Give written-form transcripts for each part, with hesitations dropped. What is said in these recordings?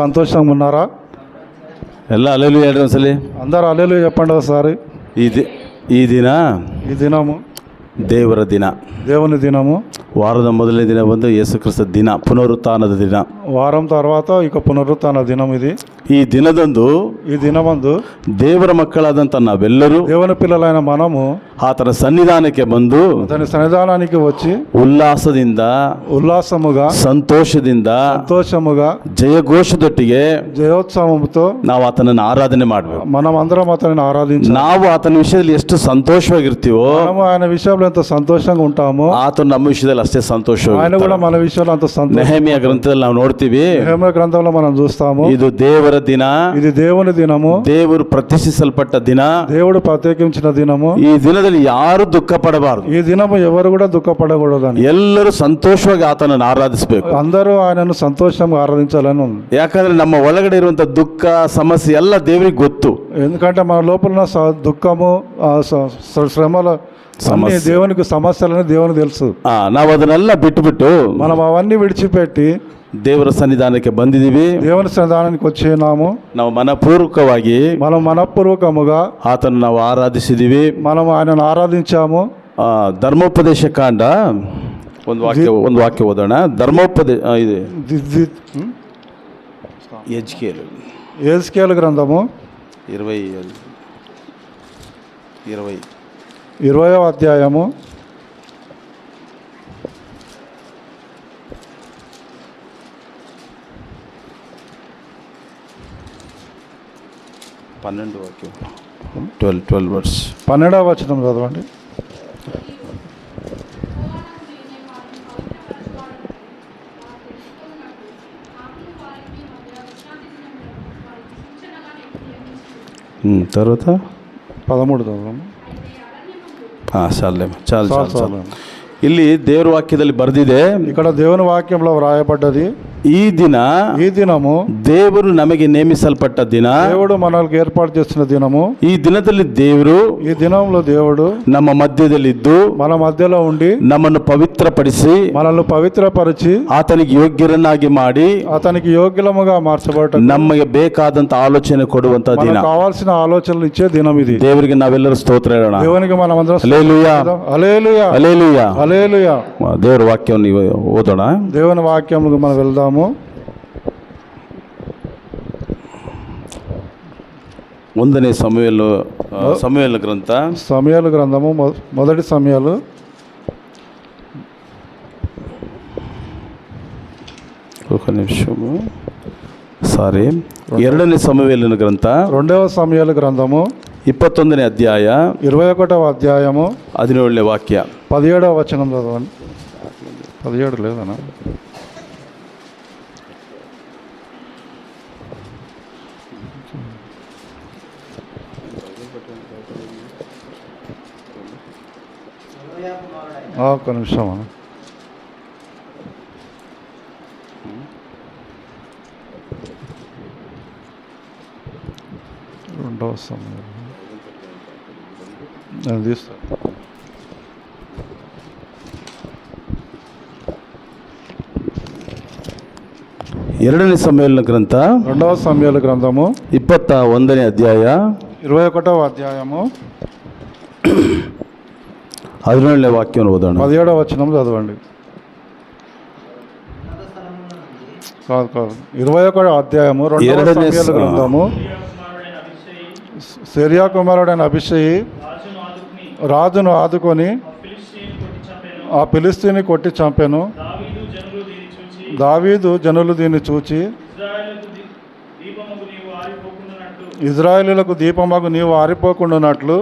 సంతోషంగా ఉన్నారా? ಎಲ್ಲ ಅಲ್ಲೆಲ್ಲೂ ಹೇಳ್ರಿ ಒಂದ್ಸಲಿ. అందరూ హల్లెలూయా చెప్పండి ఒకసారి. ಈ ದಿನ ఈ దినము ದೇವರ ದಿನ. దేవుని దినము. ವಾರದ ಮೊದಲನೇ ದಿನ ಬಂದು ಯೇಸು ಕ್ರಿಸ್ತ ದಿನ, ಪುನರುತ್ಥಾನದ ದಿನ. వారం తర్వాత ఇక పునరుత్థాన దినం ఇది. ఈ దినದಂದು ఈ దినమందు ದೇವರ ಮಕ್ಕಳಾದಂಥ ನಾವೆಲ್ಲರೂ దేవుని పిల్లలైన మనము ಆತನ ಸನ್ನಿಧಾನಕ್ಕೆ ಬಂದು అతని సన్నిధానానికి వచ్చి ಉಲ್ಲಾಸದಿಂದ, ఉల్లాసముగా, ಸಂತೋಷದಿಂದ, సంతోషముగా, ಜಯಘೋಷದೊಟ್ಟಿಗೆ జయోత్సవముతో ನಾವು ಆತನನ್ನು ಆರಾಧನೆ ಮಾಡಬೇಕು. మనం అందరం అతనిని ఆరాధించాలి. ನಾವು ಆತನ ವಿಷಯದಲ್ಲಿ ಎಷ್ಟು ಸಂತೋಷವಾಗಿರ್ತೀವೋ మనము ఆయన విషయంలో ఎంత సంతోషంగా ఉంటామో ಆತನು ನಮ್ಮ ವಿಷಯದಲ್ಲಿ ಅಷ್ಟೇ ఆయన ಸಂತೋಷವಾಗಿ. కూడా మన విషయంలో అంత సంతోషం. ನೆಹೆಮಿಯ ಗ್ರಂಥದಲ್ಲಿ ನಾವು ನೋಡ್ತೀವಿ, నెహెమ్యా గ్రంథంలో మనం చూస్తాము, ಇದು ದೇವರ ದಿನ, ఇది దేవుని దినము, ದೇವರು ಪ್ರತಿಷ್ಠಿಸಲ್ಪಟ್ಟ ದಿನ. దేవుడు ప్రత్యేకించిన దినము. ಈ ದಿನದಲ್ಲಿ ಯಾರು ದುಃಖ ಪಡಬಾರದು. ఈ దినము ఎవరు కూడా దుఃఖపడకూడదని, ಎಲ್ಲರೂ ಸಂತೋಷವಾಗಿ ಆತನನ್ನು ಆರಾಧಿಸಬೇಕು. అందరూ ఆయనను సంతోషంగా ఆరాధించాలని ఉంది. ಯಾಕಂದ್ರೆ ನಮ್ಮ ಒಳಗಡೆ ಇರುವಂತ ದುಃಖ, ಸಮಸ್ಯೆ ಎಲ್ಲ ದೇವರಿಗೆ ಗೊತ್ತು. ఎందుకంటే మన లోపల ఉన్న దుఃఖము, శ్రమలు అన్ని దేవునికి, సమస్యలని దేవునికి తెలుసు. ನಾವು ಅದನ್ನೆಲ್ಲ ಬಿಟ್ಟು మనం అవన్నీ విడిచిపెట్టి ದೇವರ ಸನ್ನಿಧಾನಕ್ಕೆ ಬಂದಿದ್ದೀವಿ. దేవుని సన్నిధానానికి వచ్చినాము. ನಾವು ಮನಪೂರ್ವಕವಾಗಿ మనం మనపూర్వకముగా ಆತನ ನಾವು ಆರಾಧಿಸಿದ್ದೀವಿ. మనం ఆయనను ఆరాధించాము. ಧರ್ಮೋಪದೇಶ ಕಾಂಡ ಒಂದು ವಾಕ್ಯ ಓದೋಣ. ಧರ್ಮೋಪದೇಶ ಇದೆ, యెహెజ్కేలు గ్రంథము 20వ అధ్యాయము 12వ వాక్యం, 12 వర్స్, 12వ వచనం చదవండి. తర్వాత 13 చదవండి. చాలు. ಇಲ್ಲಿ ದೇವರ ವಾಕ್ಯದಲ್ಲಿ ಬರೆದಿದೆ, ఇక్కడ దేవుని వాక్యంలో వ్రాయబడ్డది, ఈ దినము ದೇವರು ನಮಗೆ ನೇಮಿಸಲ್ಪಟ್ಟ ದಿನ, దేవుడు మనల్ని ఏర్పాటు చేసిన దినము. ఈ దినದಲ್ಲಿ ದೇವರು, ఈ దినంలో దేవుడు ನಮ್ಮ ಮಧ್ಯದಲ್ಲಿದ್ದು మన మధ్యలో ఉండి ನಮ್ಮನ್ನು పవిత్రపరిచి, మనల్ని పవిత్రపరిచి, ಆತನಿಗೆ ಯೋಗ್ಯರನ್ನಾಗಿ ಮಾಡಿ, అతనికి యోగ్యులముగా మార్చబడటం, ನಮಗೆ ಬೇಕಾದಂತ ಆಲೋಚನೆ ಕೊಡುವಂತ ದಿನ, కావాల్సిన ఆలోచనలు ఇచ్చే దినం ఇది. ದೇವರಿಗೆ ನಾವೆಲ್ಲರೂ ಸ್ತೋತ್ರ ಹೇಳೋಣ. దేవునికి మనం అందరం హల్లెలూయా, హల్లెలూయా, హల్లెలూయా, హల్లెలూయా. ದೇವರ ವಾಕ್ಯವನ್ನು ಓದೋಣ. దేవుని వాక్యములకు మనం వెళ్దాము. 1ನೇ సమూయేలు గ్రంథ, సమూయేలు గ్రంథము, మొదటి సమూయేలు, ఒక నిమిషము, 2ನೇ సమూయేలు గ్రంథ, 2వ సమూయేలు గ్రంథము, 21ನೇ అధ్యాయ, 21వ అధ్యాయము, 17ನೇ వాక్య, 17వ వచనం చదవండి. 17 లేదనా? ఒక్క నిమిషం. 2వ సమూయేలు నేను తీస్తాను. 2ನೇ సమూయేలు గ్రంథ, 2వ సమూయేలు గ్రంథము, 21ನೇ అధ్యాయ, 21వ అధ్యాయము, 17ನೇ వాక్యం ఓదోಣ. 17వ వచనం చదవండి. కాదు 21వ అధ్యాయము, 2వ సమూయేలు గ్రంథము. సెరియా కుమారుడైన అభిషయి రాజును ఆదుకొని ఆ ఫిలిష్తీయుని కొట్టి చంపెను. దావీదు జనులు దీన్ని చూచి, ఇజ్రాయేలులకు దీపమగు నీవు ఆరిపోకుండానట్లు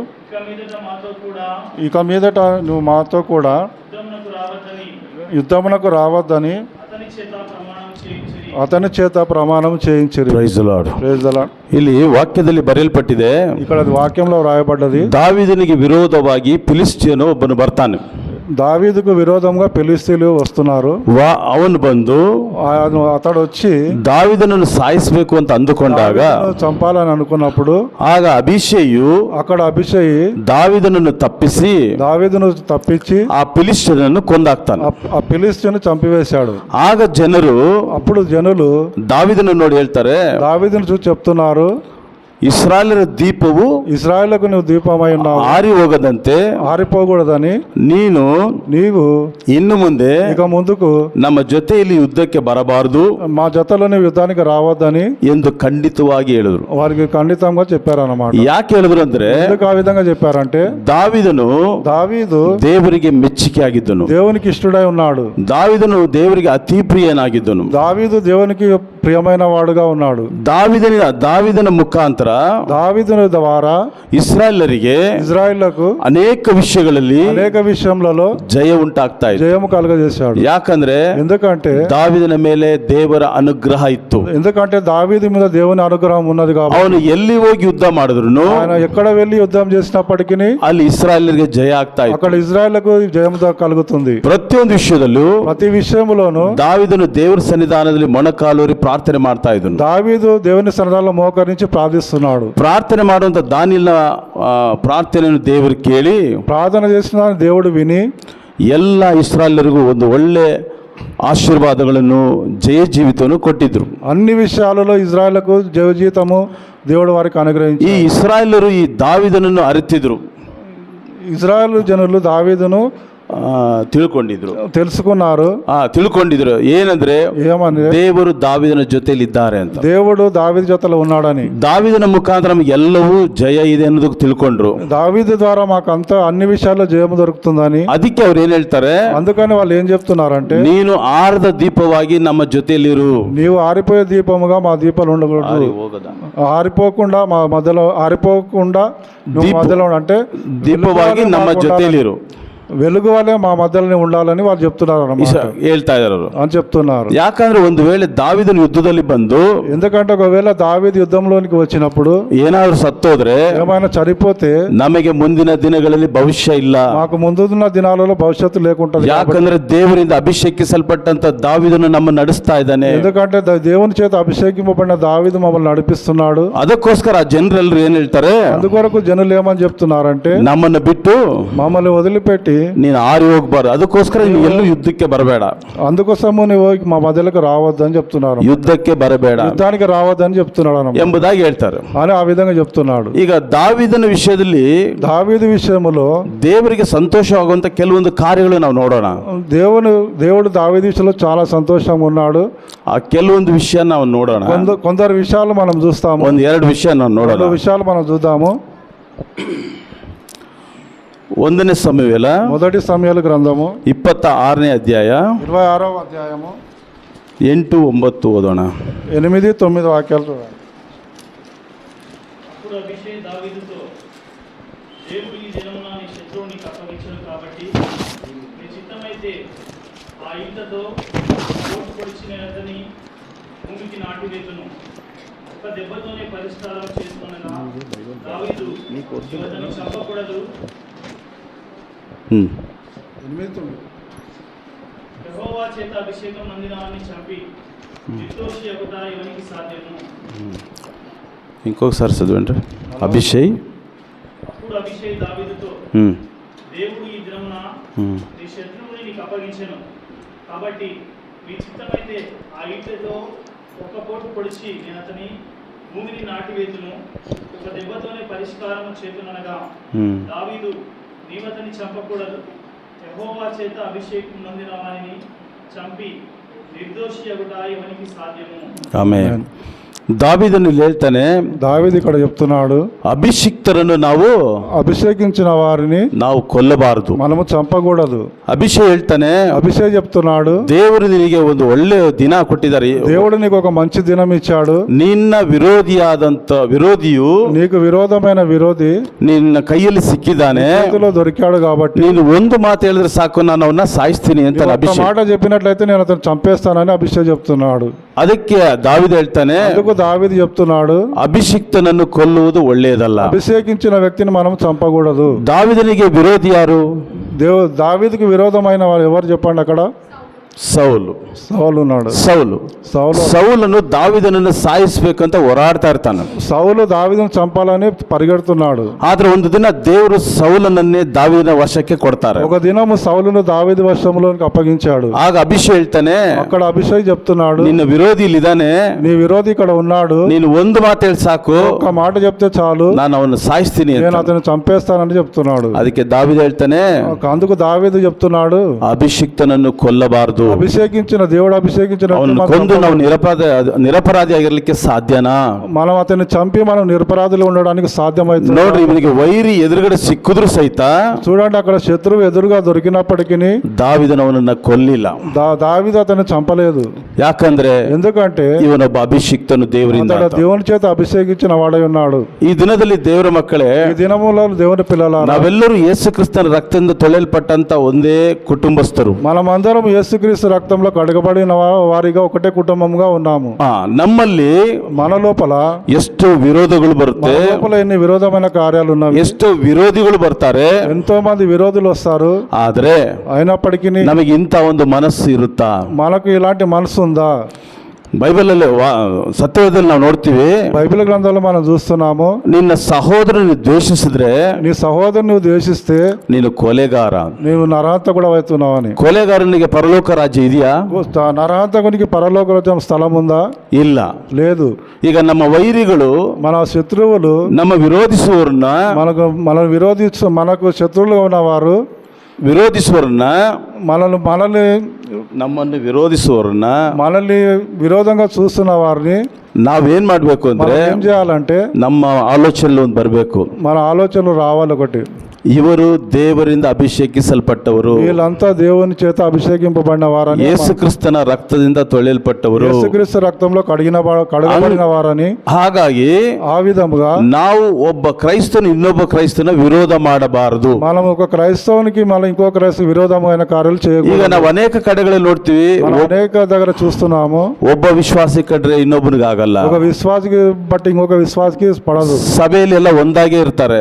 ఇక మీదట నువ్వు మాతో కూడా యుద్ధమునకు రావద్దని అతని చేత ప్రమాణం చేయించిరి. Praise the lord. ಇಲ್ಲಿ ವಾಕ್ಯದಲ್ಲಿ ಬರೆಯಲ್ಪಟ್ಟಿದೆ, ఇక్కడ వాక్యంలో రాయబడ్డది, ದಾವೀದನಿಗೆ ವಿರೋಧವಾಗಿ ಫಿಲಿಷ್ಟಿಯನು ಒಬ್ಬನು ಬರ್ತಾನೆ. దావీదుకు విరోధంగా ఫిలిష్తీయులు వస్తున్నారు. ಅವನು ಬಂದು అతడు వచ్చి ದಾವಿದನನ್ನು ಸಾಯಿಸಬೇಕು ಅಂತ ಅಂದುಕೊಂಡಾಗ దావీదును చంపాలని అనుకున్నప్పుడు ಆಗ ಅಭಿಷೇಯು అక్కడ అభిషేయి ದಾವಿದನನ್ನು ತಪ್ಪಿಸಿ దావీదును తప్పించి ಆ ಫಿಲಿಷ್ಟಿಯನನ್ನು ಕೊಂದಾಕ್ತಾನೆ. ఆ ఫిలిష్తీయుని చంపివేశాడు. ಆಗ ಜನರು అప్పుడు జనులు ದಾವಿದನನ್ನು ನೋಡಿ ಹೇಳ್ತಾರೆ, దావీదును చూసి చెప్తున్నారు, ಇಸ್ರಾಯೇಲರ ದೀಪವು ఇశ్రాయేలుకు నువ్వు దీపమై ఉన్నావు, ಆರಿ ಹೋಗದಂತೆ ఆరిపోకూడదని నీవు ಇನ್ನು ಮುಂದೆ ఇక ముందుకు ನಮ್ಮ ಜೊತೆಯಲ್ಲಿ ಯುದ್ಧಕ್ಕೆ ಬರಬಾರದು మా జతలోని యుద్ధానికి రావద్దని ಎಂದು ಖಂಡಿತವಾಗಿ ಹೇಳಿದ್ರು. వారికి ఖండితంగా చెప్పారన్నమాట. ಯಾಕೆ ಹೇಳಿದ್ರು ಅಂದ್ರೆ, ఎందుకు ఆ విధంగా చెప్పారంటే ದಾವಿದನು దావీదు ದೇವರಿಗೆ ಮೆಚ್ಚುಗೆ ಆಗಿದ್ದನು. దేవునికి ఇష్టడై ఉన్నాడు. ದಾವಿದನು ದೇವರಿಗೆ ಅತಿ ಪ್ರಿಯನಾಗಿದ್ದನು. దావీదు దేవునికి ప్రియమైన వాడుగా ఉన్నాడు. ದಾವಿದನ ಮುಖಾಂತರ దావీదుని ద్వారా ಇಸ್ರಾಯೇಲರಿಗೆ ಅನೇಕ ವಿಷಯಗಳಲ್ಲಿ ಜಯ ಉಂಟಾಗ್ತಾ ಇದೆ, జయము కలుగజేశాడు. ಯಾಕಂದ್ರೆ ఎందుకంటే ದಾವಿದನ ಮೇಲೆ ದೇವರ ಅನುಗ್ರಹ ಇತ್ತು. ఎందుకంటే దావీదు మీద దేవుని అనుగ్రహం ఉన్నది కాబట్టి ಅವನು ಎಲ್ಲಿ ಹೋಗಿ ಯುದ್ಧ ಮಾಡಿದ್ರು ఆయన ఎక్కడ వెళ్ళి యుద్ధం చేసినప్పటికీ ಅಲ್ಲಿ ಇಸ್ರಾಯೇಲರಿಗೆ ಜಯ ಆಗ್ತಾ ಇತ್ತು. అక్కడ ఇజ్రాయెల్కు జయము కలుగుతుంది. ಪ್ರತಿಯೊಂದು ವಿಷಯದಲ್ಲೂ ప్రతి విషయంలోనూ దావీదను ದೇವರ ಸನ್ನಿಧಾನದಲ್ಲಿ ಮೊಣಕಾಲೂರಿ ಪ್ರಾರ್ಥನೆ ಮಾಡ್ತಾ ಇದ್ದನು. దావీదు దేవుని సన్నిధానంలో మోకరించి ప్రార్థిస్తున్నాడు. ಪ್ರಾರ್ಥನೆ ಮಾಡುವಂತ ದಾನಿಯೇಲನ ಪ್ರಾರ್ಥನೆಯನ್ನು ದೇವರು ಕೇಳಿ ప్రార్థన చేసిన దేవుడు విని ಎಲ್ಲ ಇಸ್ರಾಯೇಲರಿಗೂ ಒಂದು ಒಳ್ಳೆ ಆಶೀರ್ವಾದಗಳನ್ನು ಜಯ ಜೀವಿತವನ್ನು ಕೊಟ್ಟಿದ್ರು. అన్ని విషయాలలో ఇజ్రాయెల్కు జయ జీవితము దేవుడు వారికి అనుగ్రహించి, ಈ ಇಸ್ರಾಯೇಲರು ಈ ದಾವಿದನನ್ನು ಅರಿತಿದ್ರು, ఇజ్రాయెల్ జనులు దావీదును తెలుసుకున్నారు. ತಿಳ್ಕೊಂಡಿದ್ರು ಏನಂದ್ರೆ, ఏమని ದೇವರು ದಾವಿದನ ಜೊತೆಲಿ ಇದ್ದಾರೆ ಅಂತ. దేవుడు దావీదు జೊತೆలో ఉన్నాడని, ದಾವಿದನ ಮುಖಾಂತರ ನಮಗೆ ಎಲ್ಲವೂ ಜಯ ಇದೆ ಅನ್ನೋದಕ್ಕೆ ತಿಳ್ಕೊಂಡ್ರು. దావీదు ద్వారా మాకు అంతా అన్ని విషయాల్లో జయము దొరుకుతుందని. ಅದಕ್ಕೆ ಅವ್ರು ಏನ್ ಹೇಳ್ತಾರೆ, అందుకని వాళ్ళు ఏం చెప్తున్నారంటే, ನೀನು ಆರದ ದೀಪವಾಗಿ ನಮ್ಮ ಜೊತೆಯಲ್ಲಿರು. నీవు ఆరిపోయే దీపముగా మా దీపాలు ఉండకూడదు, ఆరిపోకుండా మా మధ్యలో ఆరిపోకుండా మధ్యలో అంటే దీపವಾಗಿ ನಮ್ಮ ಜೊತೆಯಲ್ಲಿರು, వెలుగు వల్లే మా మధ్యలోనే ఉండాలని వాళ్ళు చెప్తున్నారు ಹೇಳ್ತಾ ಇದ್ದಾರೆ అని చెప్తున్నారు. ಯಾಕಂದ್ರೆ ಒಂದು ವೇಳೆ ದಾವಿದನ ಯುದ್ಧದಲ್ಲಿ ಬಂದು, ఎందుకంటే ఒకవేళ దావీదు యుద్ధంలోనికి వచ్చినప్పుడు ಏನಾದ್ರು ಸತ್ತೋದ್ರೆ, ఏమైనా చనిపోతే ನಮಗೆ ಮುಂದಿನ ದಿನಗಳಲ್ಲಿ ಭವಿಷ್ಯ ಇಲ್ಲ, మాకు ముందున్న దినాలలో భవిష్యత్తు లేకుంటది. ಯಾಕಂದ್ರೆ ದೇವರಿಂದ ಅಭಿಷೇಕಿಸಲ್ಪಟ್ಟಂತ ದಾವಿದನು ನಮ್ಮನ್ನು ನಡೆಸ್ತಾ ಇದ್ದಾನೆ. ఎందుకంటే దేవుని చేత అభిషేకింపబడిన దావీదు మమ్మల్ని నడిపిస్తున్నాడు. ಅದಕ್ಕೋಸ್ಕರ ಜನರೆಲ್ಲರೂ ಏನ್ ಹೇಳ್ತಾರೆ, అందుకొరకు జనులు ఏమని చెప్తున్నారంటే, ನಮ್ಮನ್ನು ಬಿಟ್ಟು మమ్మల్ని వదిలిపెట్టి ನೀನು ಆರಿ ಹೋಗ್ಬಾರ್ದು, ಅದಕ್ಕೋಸ್ಕರ ನೀನು ಎಲ್ಲೂ ಯುದ್ಧಕ್ಕೆ ಬರಬೇಡ, అందుకోసము నువ్వు మా మధ్యలోకి రావద్దని చెప్తున్నారు, ಯುದ್ಧಕ್ಕೆ ಬರಬೇಡ, యుద్ధానికి రావద్దని చెప్తున్నాడు ಎಂಬುದಾಗಿ ಹೇಳ್ತಾರೆ అని ఆ విధంగా చెప్తున్నాడు. ಈಗ ದಾವಿದನ ವಿಷಯದಲ್ಲಿ, దావీదు విషయంలో ದೇವರಿಗೆ ಸಂತೋಷವಾಗುವಂತ ಕೆಲವೊಂದು ಕಾರ್ಯಗಳು ನಾವು ನೋಡೋಣ. దేవుడు దావీదు విషయంలో చాలా సంతోషంగా ఉన్నాడు. ಆ ಕೆಲವೊಂದು ವಿಷಯ ನಾವು ನೋಡೋಣ. కొందరు విషయాలు మనం చూస్తాము, ಒಂದು ಎರಡು ವಿಷಯ ನಾವು ನೋಡೋಣ. విషయాలు మనం చూద్దాము. 1ನೇ ಸಮುವೇಲ మొదటి సమూయేలు గ్రంథము 26ನೇ ಅಧ್ಯಾಯ 26వ అధ్యాయము 8, 9 ఓదోಣ. 8, 9 వాక్యాలు చూడండి. అప్పుడు అభిషేక్ దావీదుతో, దేవుడు ఈ దినమున నీ శత్రువుని అప్పగించను కాబట్టి నీ చిత్తమైతే ఆ ఈటతో కోటు పొడిచిన అతని భూమికి నాటివేతును, ఒక దెబ్బతోనే పరిష్కారం చేసుకునగా దావీదు అతన్ని చంపకూడదు. 8, 9 యెహోవా చేత అభిషేకం పొందిన వారిని చంపి నిర్దోషి అగుట ఎవనికి సాధ్యము? ఇంకొకసారి చదవండి. అభిషేక్ అప్పుడు అభిషేక్ దావీదుతో, దేవుడు ఈ దినమున నీ శత్రువుని నీకు అప్పగించెను కాబట్టి మీ చిత్తమైతే ఆ ఈటెతో ఒక పోటు పొడిచి నేను అతని భూమిని నాటివేతును, ఒక దెబ్బతోనే పరిష్కారం చేతుననగా దావీదు నీవతని చంపకూడదు, యెహోవా చేత అభిషేకం పొందిన వారిని చంపి నిర్దోషి అగుట ఎవనికి సాధ్యము? ఆమేన్. దావీదును ಹೇಳ್ತಾನೆ, దావీదు ఇక్కడ చెప్తున్నాడు, అభిషిక్తరನ್ನು ನಾವು అభిషేకించిన వారిని ನಾವು ಕೊಲ್ಲಬಾರದು, మనము చంపకూడదు. ಅಭಿಷೇಕ್ ಹೇಳ್ತಾನೆ, అభిషేక్ చెప్తున్నాడు, ದೇವರು ನಿನಗೆ ಒಂದು ಒಳ್ಳೆ ದಿನ ಕೊಟ್ಟಿದ್ದಾರೆ, దేవుడు నీకు ఒక మంచి దినం ఇచ్చాడు, ನಿನ್ನ ವಿರೋಧಿಯು నీకు విరోధమైన విరోధి ನಿನ್ನ ಕೈಯಲ್ಲಿ ಸಿಕ್ಕಿದ್ದಾನೆ, చేతిలో దొరికాడు కాబట్టి ನೀನು ಒಂದು ಮಾತು ಹೇಳಿದ್ರೆ ಸಾಕು, ನಾನು ಅವನ್ನ ಸಾಯಿಸ್ತೀನಿ ಅಂತ ఒక ಅಭಿಷೇಕ್ మాట చెప్పినట్లయితే నేను అతను చంపేస్తానని అభిషేక్ చెప్తున్నాడు. ಅದಕ್ಕೆ ದಾವೀದ ಹೇಳ್ತಾನೆ, అందుకు దావీదు చెప్తున్నాడు, ಅಭಿಷಿಕ್ತನನ್ನು ಕೊಲ್ಲುವುದು ಒಳ್ಳೆಯದಲ್ಲ. అభిషేకించిన వ్యక్తిని మనం చంపకూడదు. దావీదನಿಗೆ ವಿರೋಧಿ ಯಾರು? దావీదుకు విరోధమైన వారు ఎవరు చెప్పండి అక్కడ? ಸೌಲು సౌలు ఉన్నాడు. ಸೌಲು సౌలు ಸೌಲನ್ನು ದಾವಿದನನ್ನು ಸಾಯಿಸಬೇಕಂತ ಹೋರಾಡ್ತಾ ಇರ್ತಾನೆ. సౌలు దావీదును చంపాలని పరిగెడుతున్నాడు. ಆದ್ರೆ ಒಂದು ದಿನ ದೇವರು ಸೌಲನನ್ನೇ ದಾವಿದನ ವಶಕ್ಕೆ ಕೊಡ್ತಾರೆ. ఒక దినము సౌలును దావీదు వశంలోనికి అప్పగించాడు. ಆಗ ಅಭಿಷೇಕ್ ಹೇಳ್ತಾನೆ, అక్కడ అభిషేక్ చెప్తున్నాడు, ನಿನ್ನ ವಿರೋಧಿ ಇಲ್ಲಿದ್ದಾನೆ, నీ విరోధి ఇక్కడ ఉన్నాడు, ನೀನು ಒಂದು ಮಾತು ಹೇಳಿ ಸಾಕು, ఒక్క మాట చెప్తే చాలు, ನಾನು ಅವನು ಸಾಯಿಸ್ತೀನಿ నేను ಅಂತ. అతను చంపేస్తానని చెప్తున్నాడు. ಅದಕ್ಕೆ ದಾವಿದ ಹೇಳ್ತಾನೆ, అందుకు దావీదు చెప్తున్నాడు, ಅಭಿಷಿಕ್ತನನ್ನು ಕೊಲ್ಲಬಾರದು, అభిషేకించిన దేవుడు అభిషేకించిన ಅವನು ಕೊಂದು ನಾವು ನಿರಪರಾಧಿ ಆಗಿರ್ಲಿಕ್ಕೆ ಸಾಧ್ಯನಾ? మనం అతన్ని చంపి మనం నిరపరాధులు ఉండడానికి సాధ్యమైతుంది. ನೋಡ್ರಿ, ಇವನಿಗೆ ವೈರಿ ಎದುರುಗಡೆ ಸಿಕ್ಕಿದ್ರು ಸಹಿತ చూడండి, అక్కడ శత్రువు ఎదురుగా దొరికినప్పటికీ ದಾವಿದನವನನ್ನ ಕೊಲ್ಲಿಲ್ಲ. దావీదు అతన్ని చంపలేదు. ಯಾಕಂದ್ರೆ ఎందుకంటే ಇವನೊಬ್ಬ ಅಭಿಷಿಕ್ತನು ದೇವರಿಂದ. అతడు దేవుని చేత అభిషేకించిన వాడై ఉన్నాడు. ಈ ದಿನದಲ್ಲಿ ದೇವರ ಮಕ್ಕಳೇ, ఈ దినములో దేవుని పిల్లలారా, ನಾವೆಲ್ಲರೂ ಯೇಸು ಕ್ರಿಸ್ತನ ರಕ್ತದಿಂದ ತೊಳೆಯಲ್ಪಟ್ಟಂತ ಒಂದೇ ಕುಟುಂಬಸ್ಥರು. మనమందరం యేసుక్రీస్తు రక్తంలో కడగబడిన వారిగా ఒకటే కుటుంబంగా ఉన్నాము. ನಮ್ಮಲ್ಲಿ మన లోపల ಎಷ್ಟು ವಿರೋಧಗಳು ಬರುತ್ತೆ, మన లోపల ఎన్ని విరోధమైన కార్యాలు ఉన్నవి, ಎಷ್ಟು ವಿರೋಧಿಗಳು ಬರ್ತಾರೆ. ఎంతో మంది విరోధులు వస్తారు. ಆದ್ರೆ అయినప్పటికీ ನಮಗೆ ಇಂಥ ಒಂದು ಮನಸ್ಸು ಇರುತ್ತಾ? మనకు ఇలాంటి మనసు ఉందా? ಬೈಬಲಲ್ಲಿ ಸತ್ಯವೇದದಲ್ಲಿ ನಾವು ನೋಡ್ತೀವಿ, బైబిల్ గ్రంథంలో మనం చూస్తున్నాము, ನಿನ್ನ ಸಹೋದರನ ದ್ವೇಷಿಸಿದ್ರೆ నీ సహోదరుని నువ్వు ద్వేషిస్తే ನೀನು ಕೊಲೆಗಾರ. నీవు నరహంతకుడు అవుతున్నావని. ಕೊಲೆಗಾರನಿಗೆ ಪರಲೋಕ ರಾಜ್ಯ ಇದೆಯಾ? నరహంతకునికి పరలోక రాజ్యం స్థలం ఉందా? ಇಲ್ಲ. లేదు. ಈಗ ನಮ್ಮ ವೈರಿಗಳು, మన శత్రువులు, ನಮ್ಮ ವಿರೋಧಿಸುವವರನ್ನ మనకు శత్రువులుగా ఉన్నవారు, ವಿರೋಧಿಸುವವರನ್ನ మనల్ని ನಮ್ಮನ್ನು ವಿರೋಧಿಸುವವರನ್ನ, మనల్ని విరోధంగా చూస్తున్న వారిని ನಾವೇನ್ ಮಾಡ್ಬೇಕು ಅಂದ್ರೆ, ఏం చేయాలంటే ನಮ್ಮ ಆಲೋಚನೆ ಒಂದು ಬರಬೇಕು. మన ఆలోచనలు రావాలి. ఒకటి, ಇವರು ದೇವರಿಂದ ಅಭಿಷೇಕಿಸಲ್ಪಟ್ಟವರು, వీళ్ళంతా దేవుని చేత అభిషేకింపబడిన వారని, ಯೇಸು ಕ್ರಿಸ್ತನ ರಕ್ತದಿಂದ ತೊಳೆಯಲ್ಪಟ್ಟವರು, యేసుక్రీస్తు రక్తంలో కడగబడిన వారని. ಹಾಗಾಗಿ ఆ విధముగా ನಾವು ಒಬ್ಬ ಕ್ರೈಸ್ತನು ಇನ್ನೊಬ್ಬ ಕ್ರೈಸ್ತನ ವಿರೋಧ ಮಾಡಬಾರದು. మనం ఒక క్రైస్తవునికి మళ్ళీ ఇంకో క్రైస్తవ విరోధమైన కార్యాలు ಈಗ చేయకూడదు. ನಾವು ಅನೇಕ ಕಡೆಗಳಲ್ಲಿ ನೋಡ್ತೀವಿ, మనం అనేక దగ్గర చూస్తున్నాము, ಒಬ್ಬ ವಿಶ್ವಾಸಿ ಕಡ್ರೆ ಇನ್ನೊಬ್ಬನಿಗೆ ಆಗಲ್ಲ, ఒక విశ్వాసికి బట్టి ఇంకొక విశ్వాసికి పడదు. ಸಭೆಯಲ್ಲಿ ಎಲ್ಲ ಒಂದಾಗೆ ಇರ್ತಾರೆ,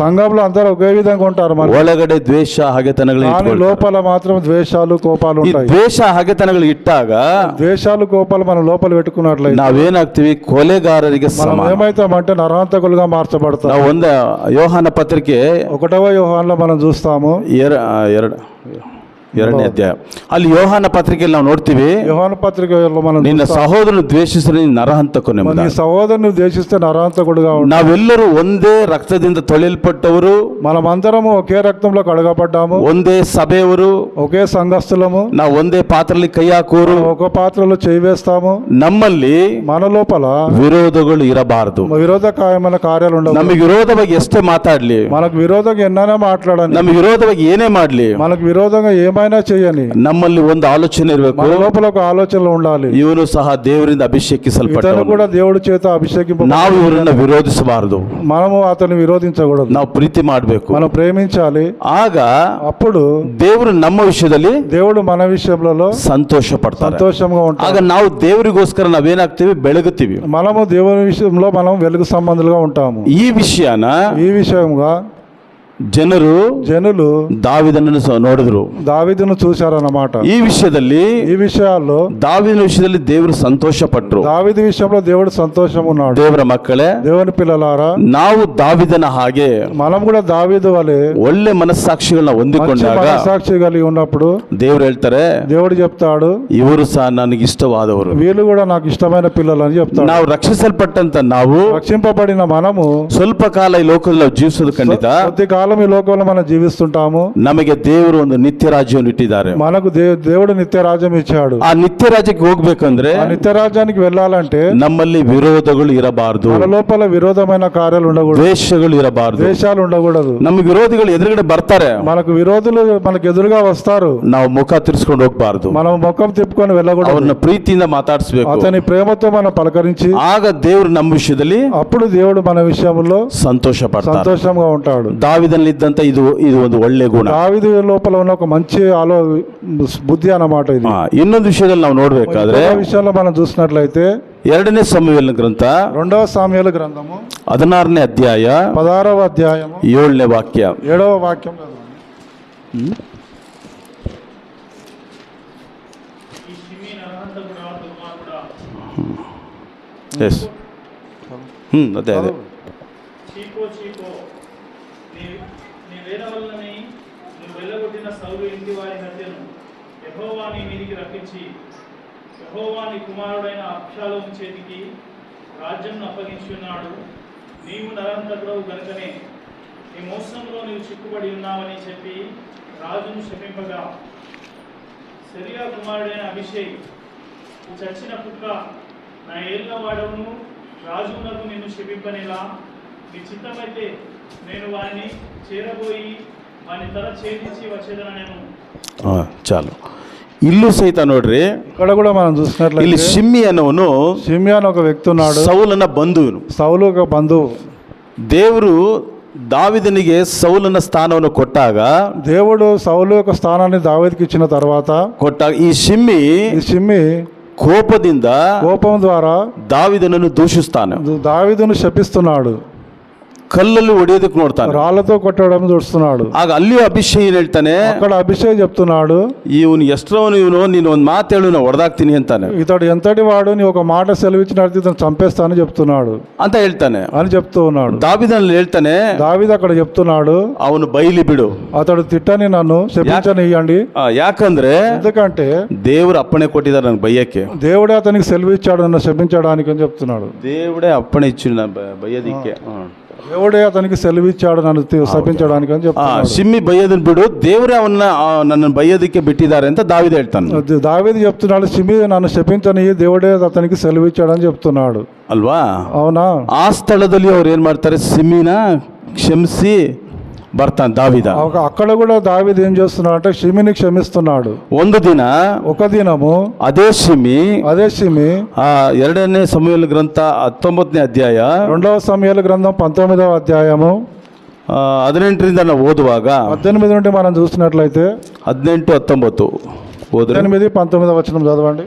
సంఘంలో అందరూ ఒకే విధంగా ఉంటారు. మరి ಒಳಗಡೆ ದ್ವೇಷ ಹಗೆತನಗಳು కానీ ಇಟ್ಕೊಳ್ತಾರೆ. లోపల మాత్రం ద్వేషాలు కోపాలు ಈ ఉంటాయి. ದ್ವೇಷ ಹಗೆತನಗಳು ಇಟ್ಟಾಗ ద్వేషాలు కోపాలు మనం లోపల పెట్టుకున్నట్లయితే ನಾವೇನಾಗ್ತೀವಿ? ಕೊಲೆಗಾರರಿಗೆ మనం ಸಮಾನ. ఏమైతామంటే నరహంతకులుగా మార్చబడతాం. ನಾವು ಯೋಹಾನ ಪತ್ರಿಕೆ 1వ యోహానులో మనం చూస్తాము, ಎರಡನೇ ಅಧ್ಯಾಯ, ಅಲ್ಲಿ ಯೋಹಾನ ಪತ್ರಿಕೆಯಲ್ಲಿ ನಾವು ನೋಡ್ತೀವಿ, యోహాను పత్రికలో మనం ನಿನ್ನ చూస్తాము, ಸಹೋದರನು ದ್ವೇಷಿಸಿದ್ರೆ ನೀನು ನರಹಂತಕನೆಂಬುದಾಗಿ. నీ సహోదరుని ద్వేషిస్తే నరహంతకుడుగా ఉంటావు. ನಾವೆಲ್ಲರೂ ಒಂದೇ ರಕ್ತದಿಂದ ತೊಳೆಯಲ್ಪಟ್ಟವರು, మనమందరము ఒకే రక్తంలో కడగబడ్డాము, ಒಂದೇ ಸಭೆಯವರು, ఒకే సంఘస్థులము, ನಾವು ಒಂದೇ ಪಾತ್ರೆಯಲ್ಲಿ ಕೈ ಹಾಕುವರು. ఒక పాత్రలో చేయి వేస్తాము. ನಮ್ಮಲ್ಲಿ మన లోపల ವಿರೋಧಗಳು ಇರಬಾರದು. విరోధకాయమైన కార్యాలు ఉండవు. ನಮಗೆ ವಿರೋಧವಾಗಿ ಎಷ್ಟೇ ಮಾತಾಡ್ಲಿ, మనకు విరోధంగా ఎన్నైనా మాట్లాడని, ನಮಗೆ ವಿರೋಧವಾಗಿ ಏನೇ ಮಾಡ್ಲಿ, మనకు విరోధంగా ఏమైనా చేయని, ನಮ್ಮಲ್ಲಿ ಒಂದು ಆಲೋಚನೆ ಇರಬೇಕು, మన లోపల ఒక ఆలోచనలు ఉండాలి. ಇವನು ಸಹ ದೇವರಿಂದ ఇతను ಅಭಿಷೇಕಿಸಲ್ಪಟ್ಟವನು, కూడా దేవుడి చేత అభిషేకింప. ನಾವು ಇವರನ್ನ ವಿರೋಧಿಸಬಾರದು, మనము అతన్ని విరోధించకూడదు, ನಾವು ಪ್ರೀತಿ ಮಾಡಬೇಕು. మనం ప్రేమించాలి. ಆಗ అప్పుడు ದೇವರು ನಮ್ಮ ವಿಷಯದಲ್ಲಿ దేవుడు మన విషయంలో ಸಂತೋಷ ಪಡ್ತಾರೆ. సంతోషంగా ఉంటాడు. ಆಗ ನಾವು ದೇವರಿಗೋಸ್ಕರ ನಾವೇನಾಗ್ತೀವಿ? ಬೆಳಗುತ್ತೀವಿ. మనము దేవుని విషయంలో మనం వెలుగు సంబంధులుగా ఉంటాము. ಈ ವಿಷಯನ ఈ విషయంగా జనులు దావీదనನ್ನು ನೋಡಿದ್ರು, దావీదును చూశారన్నమాట. ಈ ವಿಷಯದಲ್ಲಿ ఈ విషయాల్లో దావీದನ ವಿಷಯದಲ್ಲಿ ದೇವರು ಸಂತೋಷ ಪಟ್ರು. దావీదు విషయంలో దేవుడు సంతోషం ఉన్నాడు. ದೇವರ ಮಕ್ಕಳೇ, దేవుని పిల్లలారా, ನಾವು దావీದನ ಹಾಗೆ మనం కూడా దావీదు వలె ಒಳ್ಳೆ ಮನಸ್ಸಾಕ್ಷಿಗಳನ್ನ ಹೊಂದಿಕೊಂಡಾಗ సాక్షి కలిగి ఉన్నప్పుడు ದೇವರು ಹೇಳ್ತಾರೆ, దేవుడు చెప్తాడు, ಇವರು ಸಹ ನನಗೆ ಇಷ್ಟವಾದವರು. వీళ్ళు కూడా నాకు ఇష్టమైన పిల్లలు అని చెప్తాడు. ನಾವು ರಕ್ಷಿಸಲ್ಪಟ್ಟಂತ ನಾವು రక్షింపబడిన మనము ಸ್ವಲ್ಪ ಕಾಲ ಈ ಲೋಕದಲ್ಲಿ ನಾವು ಜೀವಿಸೋದು ಖಂಡಿತ. కొద్ది కాలం ఈ లోకంలో మనం జీవిస్తుంటాము. ನಮಗೆ ದೇವರು ಒಂದು ನಿತ್ಯ ರಾಜ್ಯವನ್ನು ಇಟ್ಟಿದ್ದಾರೆ. మనకు దేవుడు నిత్య రాజ్యం ఇచ్చాడు. ಆ ನಿತ್ಯ ರಾಜ್ಯಕ್ಕೆ ಹೋಗ್ಬೇಕಂದ್ರೆ, ఆ నిత్య రాజ్యానికి వెళ్ళాలంటే ನಮ್ಮಲ್ಲಿ ವಿರೋಧಗಳು ಇರಬಾರದು, మన లోపల విరోధమైన కార్యాలు ఉండకూడదు, ದ್ವೇಷಗಳು ಇರಬಾರದು. ద్వేషాలు ఉండకూడదు. ನಮ್ಮ ವಿರೋಧಿಗಳು ಎದುರುಗಡೆ ಬರ್ತಾರೆ, మనకు విరోధులు మనకు ఎదురుగా వస్తారు, ನಾವು ಮುಖ ತಿರ್ಸ್ಕೊಂಡು ಹೋಗ್ಬಾರ್ದು, మనం ముఖం తిప్పుకొని వెళ్ళకూడదు. ಅವ್ರನ್ನ ಪ್ರೀತಿಯಿಂದ ಮಾತಾಡಿಸ್ಬೇಕು. అతని ప్రేమతో మనం పలకరించి, ಆಗ ದೇವರು ನಮ್ಮ ವಿಷಯದಲ್ಲಿ అప్పుడు దేవుడు మన విషయంలో ಸಂತೋಷ ಪಡ್ತಾರೆ. సంతోషంగా ఉంటాడు. దావీదనಲ್ಲಿದ್ದಂತ ಇದು ಒಂದು ಒಳ್ಳೆ ಗುಣ. దావీదు లోపల ఉన్న ఒక మంచి బుద్ధి అన్నమాట ఇది. ಇನ್ನೊಂದು ವಿಷಯದಲ್ಲಿ ನಾವು ನೋಡ್ಬೇಕಾದ್ರೆ, ఇంకొక విషయంలో మనం చూసినట్లయితే 2ನೇ ಸಮುವೇಲನ ಗ್ರಂಥ 2వ సామ్యూయేలు గ్రంథము 16ನೇ ಅಧ್ಯಾಯ 16వ అధ్యాయము 7ನೇ ವಾಕ್ಯ. 7వ వాక్యం. ఈ షిమి నరహంతకుడా దుర్మార్గుడా ఎస్ అదే అదే చీకో చీకో నీ వేల వల్లనే నువ్వు వెళ్ళగొట్టిన సౌలు ఇంటి వారి హత్యను యెహోవా నీ మీదికి రప్పించి యెహోవా నీ కుమారుడైన అబ్షాలోము చేతికి రాజ్యం అప్పగించి ఉన్నాడు. నీవు నరహంతకుడవు గనుకనే నీ మోసంలో నీవు చిక్కుబడి ఉన్నావని చెప్పి రాజును శపింపగా, సెరియా కుమారుడైన అభిషేక్ ఈ చచ్చిన కుక్క నా ఏళ్ళ వాడవును రాజునకు నిన్ను శపింపనేలా నీ చిత్తమైతే నేను వారిని చేరబోయి వాని తల ఛేదించి వచ్చేదన నేను. చాలు. ఇల్లు సైత ನೋಡ್ರಿ, ఇక్కడ కూడా మనం ಇಲ್ಲಿ చూసినట్లయితే ಶಿಮ್ಮಿ ಅನ್ನೋನು షిమ్యా అని ఒక వ్యక్తి ఉన్నాడు. ಸೌಲನ ಬಂಧುವನು. సౌలు ఒక బంధువు. ದೇವರು దావీదునికి సౌలನ స్థానವನ್ನು ಕೊಟ್ಟಾಗ దేవుడు సౌలు యొక్క స్థానాన్ని దావీదుకి ఇచ్చిన తర్వాత ಈ ಶಿಮ್ಮಿ ఈ షిమ్మి ಕೋಪದಿಂದ కోపం ద్వారా దావీదును దూషిస్తాను. దావీదును శపిస్తున్నాడు, ಕಲ್ಲಲ್ಲಿ ಹೊಡೆಯೋದಕ್ಕೆ ನೋಡ್ತಾನೆ. రాళ్లతో కొట్టడం చూస్తున్నాడు. ಆಗ ಅಲ್ಲಿ ಅಭಿಷೇಕ್ ಹೇಳ್ತಾನೆ, అక్కడ అభిషేక్ చెప్తున్నాడు, ಇವನು ಎಷ್ಟರವನು ಇವನು, ನೀನು ಒಂದು ಮಾತು ಹೇಳು ನಾನು ಹೊಡೆದಾಕ್ತೀನಿ ಅಂತಾನೆ ఇతడు ఎంతటి వాడు, నీ ఒక మాట సెలవిచ్చినట్టు ఇతను చంపేస్తానని చెప్తున్నాడు ಅಂತ ಹೇಳ್ತಾನೆ. అని చెప్తూ ఉన్నాడు. దావీదను ಹೇಳ್ತಾನೆ, దావీదు అక్కడ చెప్తున్నాడు, ಅವನು ಬೈಲಿ ಬಿಡು, అతడు తిట్టని నన్ను శపించనియ్యండి. ಯಾಕಂದ್ರೆ ఎందుకంటే ದೇವರು ಅಪ್ಪಣೆ ಕೊಟ್ಟಿದ್ದಾರೆ ನನಗೆ ಬೈಯಕ್ಕೆ. దేవుడే అతనికి సెలవిచ్చాడు నన్ను శపించడానికి అని చెప్తున్నాడు. దేవుడే ಅಪ್ಪಣೆ ಇಚ್ಚು ಬೈಯೋದಿಕ್ಕೆ. దేవుడే అతనికి సెలవిచ్చాడు నన్ను శపించడానికి అని చెప్తున్నాడు. ಶಿಮ್ಮಿ ಬೈಯೋದನ್ನ ಬಿಡು, ದೇವರೇ ಅವನ್ನ ನನ್ನ ಬೈಯೋದಕ್ಕೆ ಬಿಟ್ಟಿದ್ದಾರೆ ಅಂತ దావీదు ಹೇಳ್ತಾನೆ. దావీదు చెప్తున్నాడు, షిమి నన్ను శపించని దేవుడే అతనికి సెలవిచ్చాడని చెప్తున్నాడు. ಅಲ್ವಾ? అవునా? ಆ ಸ್ಥಳದಲ್ಲಿ ಅವ್ರು ಏನ್ ಮಾಡ್ತಾರೆ, ಶಿಮ್ಮಿನ ಕ್ಷಮಿಸಿ ಬರ್ತಾನೆ దావీద. అక్కడ కూడా దావీదు ఏం చేస్తున్నాడు అంటే షిమిని క్షమిస్తున్నాడు. ಒಂದು ದಿನ ఒక దినము ಅದೇ ಶಿಮ್ಮಿ అదే షిమి 2ನೇ ಸಮುವೇಲ ಗ್ರಂಥ 19ನೇ ಅಧ್ಯಾಯ 2వ సమూయేలు గ్రంథం 19వ అధ్యాయము 18ರಿಂದ ನಾವು ಓದುವಾಗ 18 నుండి మనం చూసినట్లయితే 18, 19 ఓదురు. 18, 19వ వచనం చదవండి.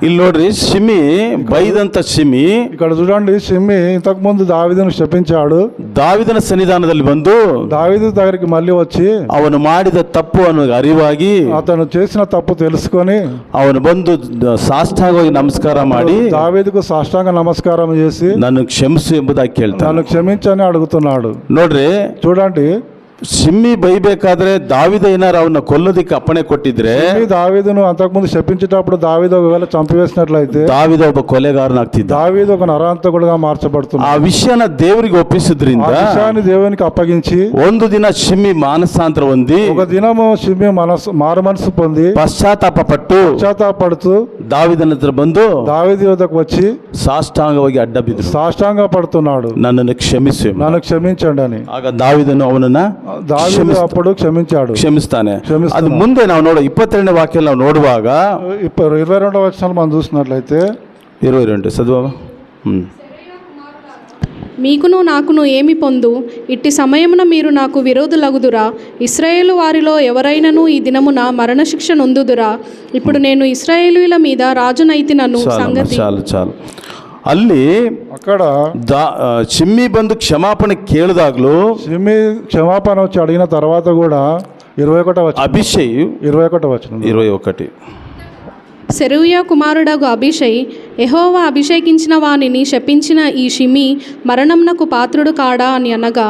ಇಲ್ಲಿ ನೋಡ್ರಿ, ಶಿಮ್ಮಿ ಬೈದಂತ ಶಿಮ್ಮಿ ఇక్కడ చూడండి, షిమ్మి ఇంతకు ముందు దావీదును శపించాడు. దావీదನ సన్నిధాನದಲ್ಲಿ ಬಂದು దావీదు దగ్గరికి మళ్ళీ వచ్చి ಅವನು ಮಾಡಿದ ತಪ್ಪು ಅನ್ನೋದು ಅರಿವಾಗಿ అతను చేసిన తప్పు తెలుసుకొని ಅವನು ಬಂದು ಸಾಷ್ಟಾಂಗವಾಗಿ ನಮಸ್ಕಾರ ಮಾಡಿ దావీదుకు సాష్టాంగ నమస్కారం చేసి నన్ను క్షమిసు ಎಂಬುದಾಗಿ ಕೇಳ್ತಾನೆ. నన్ను క్షమించని అడుగుతున్నాడు. ನೋಡ್ರಿ, చూడండి, ಶಿಮ್ಮಿ ಬೈಬೇಕಾದ್ರೆ దావీద ಏನಾರು ಅವನ್ನ ಕೊಲ್ಲೋದಕ್ಕೆ ಅಪ್ಪಣೆ ಕೊಟ್ಟಿದ್ರೆ, దావీదును అంతకుముందు శపించేటప్పుడు దావీదు ఒకవేళ చంపివేసినట్లయితే దావీద ಒಬ್ಬ ಕೊಲೆಗಾರನಾಗ್ತಿದ್ದ. దావీదు ఒక నరహంతకుడుగా మార్చబడుతున్నాడు. ಆ ವಿಷಯನ ದೇವರಿಗೆ ಒಪ್ಪಿಸಿದ್ರಿಂದ ఆ విషయాన్ని దేవునికి అప్పగించి ಒಂದು ದಿನ ಶಿಮ್ಮಿ ಮಾನಸಾಂತರ ಹೊಂದಿ ఒక దినము షిమ్మి మారు మనసు పొంది ಪಶ್ಚಾತ್ತಾಪ ಪಟ್ಟು పశ్చాత్తాపడుతూ దావీదನ ಹತ್ರ ಬಂದು దావీదు వద్దకు వచ్చి ಸಾಷ್ಟಾಂಗವಾಗಿ ಅಡ್ಡ ಬಿದ್ದು సాష్టాంగ పడుతున్నాడు, ನನ್ನನ್ನು ಕ್ಷಮಿಸು. నన్ను క్షమించండి అని. ಆಗ దావీదను ಅವನನ್ನ దావీదు అప్పుడు క్షమించాడు, ಕ್ಷಮಿಸ್ತಾನೆ. ಅದು ಮುಂದೆ ನಾವು 22ನೇ ವಾಕ್ಯ ನಾವು ನೋಡುವಾಗ 22వ వచనం మనం చూసినట్లయితే 22 చదువు. మీకును నాకును ఏమి పొందు, ఇట్టి సమయమున మీరు నాకు విరోధులగుదురా? ఇశ్రాయేలు వారిలో ఎవరైనను ఈ దినమున మరణశిక్ష నొందుదురా? ఇప్పుడు నేను ఇశ్రాయేలీల మీద రాజునైతినను సంగతి. చాలు. ಅಲ್ಲಿ అక్కడ ಶಿಮ್ಮಿ ಬಂದು ಕ್ಷಮಾಪಣೆ ಕೇಳಿದಾಗ್ಲೂ షిమ్మి క్షమాపణ వచ్చి అడిగిన తర్వాత కూడా 21వ వచనం, ಅಭಿಷೇಕ್ 21వ వచనం 21 సెరూయా కుమారుడగు అభిషై, యెహోవా అభిషేకించిన వానిని శపించిన ఈ షిమి మరణంనకు పాత్రుడు కాడా అని అనగా,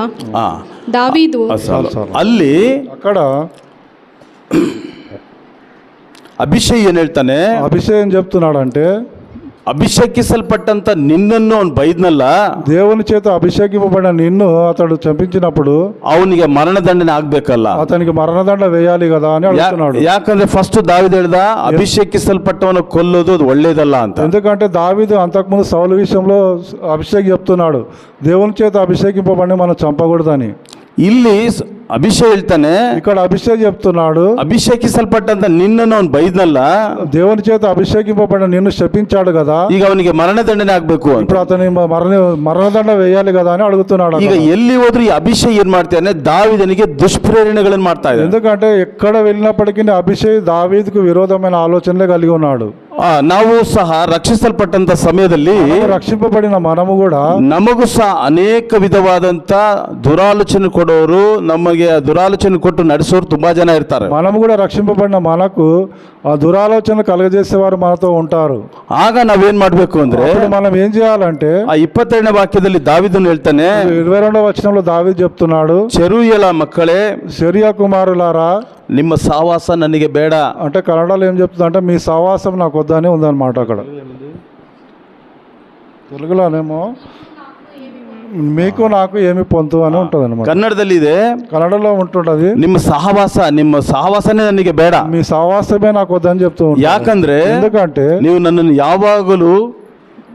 దావీదు ಅಲ್ಲಿ అక్కడ ಅಭಿಷೇಕ್ ಏನ್ ಹೇಳ್ತಾನೆ, అభిషేకం చెప్తున్నాడంటే ಅಭಿಷೇಕಿಸಲ್ಪಟ್ಟಂತ ನಿನ್ನನ್ನು ಅವನು ಬೈದ್ನಲ್ಲ, దేవుని చేత అభిషేకింపబడిన నిన్ను అతడు చంపించినప్పుడు ಅವನಿಗೆ ಮರಣದಂಡನೆ ಆಗ್ಬೇಕಲ್ಲ. అతనికి మరణదండ వేయాలి కదా అని అడుగుతున్నాడు. ಯಾಕಂದ್ರೆ ಫಸ್ಟ್ ದಾವಿದ ಹೇಳ್ದ ಅಭಿಷೇಕಿಸಲ್ಪಟ್ಟವನು ಕೊಲ್ಲೋದು ಅದು ಒಳ್ಳೇದಲ್ಲ ಅಂತ. ఎందుకంటే దావీదు అంతకుముందు సౌలు విషయంలో అభిషేక్ చెప్తున్నాడు, దేవుని చేత అభిషేకింపబడి మనం చంపకూడదని. ಇಲ್ಲಿ ಅಭಿಷೇಕ್ ಹೇಳ್ತಾನೆ, ఇక్కడ అభిషేక్ చెప్తున్నాడు, ಅಭಿಷೇಕಿಸಲ್ಪಟ್ಟಂತ ನಿನ್ನನ್ನು ಅವನು ಬೈದ್ನಲ್ಲ, దేవుని చేత అభిషేకింపబడిన నిన్ను శపించాడు కదా, ಈಗ ಅವನಿಗೆ ಮರಣದಂಡನೆ ಆಗ್ಬೇಕು ಅಂತ. ఇప్పుడు అతని మరణదండ వేయాలి కదా అని అడుగుతున్నాడు. ಈಗ ಎಲ್ಲಿ ಹೋದ್ರು ಈ ಅಭಿಷೇಕ್ ಏನ್ ಮಾಡ್ತಾನೆ, ದಾವಿದನಿಗೆ ದುಷ್ಪ್ರೇರಣೆಗಳನ್ನು ಮಾಡ್ತಾ ಇದ್ದಾನೆ. ఎందుకంటే ఎక్కడ వెళ్ళినప్పటికీ అభిషేక్ దావీదుకు విరోధమైన ఆలోచనలే కలిగి ఉన్నాడు. ನಾವು ಸಹ ರಕ್ಷಿಸಲ್ಪಟ್ಟಂತ ಸಮಯದಲ್ಲಿ రక్షింపబడిన మనము కూడా ನಮಗೂ ಸಹ ಅನೇಕ ವಿಧವಾದಂತ ದುರಾಲೋಚನೆ ಕೊಡೋರು, ನಮಗೆ ದುರಾಲೋಚನೆ ಕೊಟ್ಟು ನಡೆಸೋರು ತುಂಬಾ ಜನ ಇರ್ತಾರೆ. మనము కూడా రక్షింపబడిన మనకు ఆ దురాలోచన కలగజేసేవారు మనతో ఉంటారు. ಆಗ ನಾವೇನ್ ಮಾಡ್ಬೇಕು ಅಂದ್ರೆ, అప్పుడు మనం ఏం చేయాలంటే ಆ 22ನೇ ವಾಕ್ಯದಲ್ಲಿ ದಾವಿದನು ಹೇಳ್ತಾನೆ, 22వ వచనంలో దావీదు చెప్తున్నాడు, ಚೆರೂಯಳ ಮಕ್ಕಳೇ, శరియా కుమారులారా, ನಿಮ್ಮ ಸಹವಾಸ ನನಗೆ ಬೇಡ. అంటే కన్నడలో ఏం చెప్తుంది అంటే మీ సహవాసం నాకు వద్దని ఉందన్నమాట. అక్కడ తెలుగులోనేమో మీకు నాకు ఏమి పొందు అని ఉంటుంది అనమాట. ಕನ್ನಡದಲ್ಲಿ ಇದೆ, కన్నడలో ఉంటుంటది, ನಿಮ್ಮ ಸಹವಾಸನೇ ನನಗೆ ಬೇಡ. మీ సహవాసమే నాకు వద్దని చెప్తూ ఉంటాడు. ಯಾಕಂದ್ರೆ ఎందుకంటే ನೀವು ನನ್ನನ್ನು ಯಾವಾಗಲೂ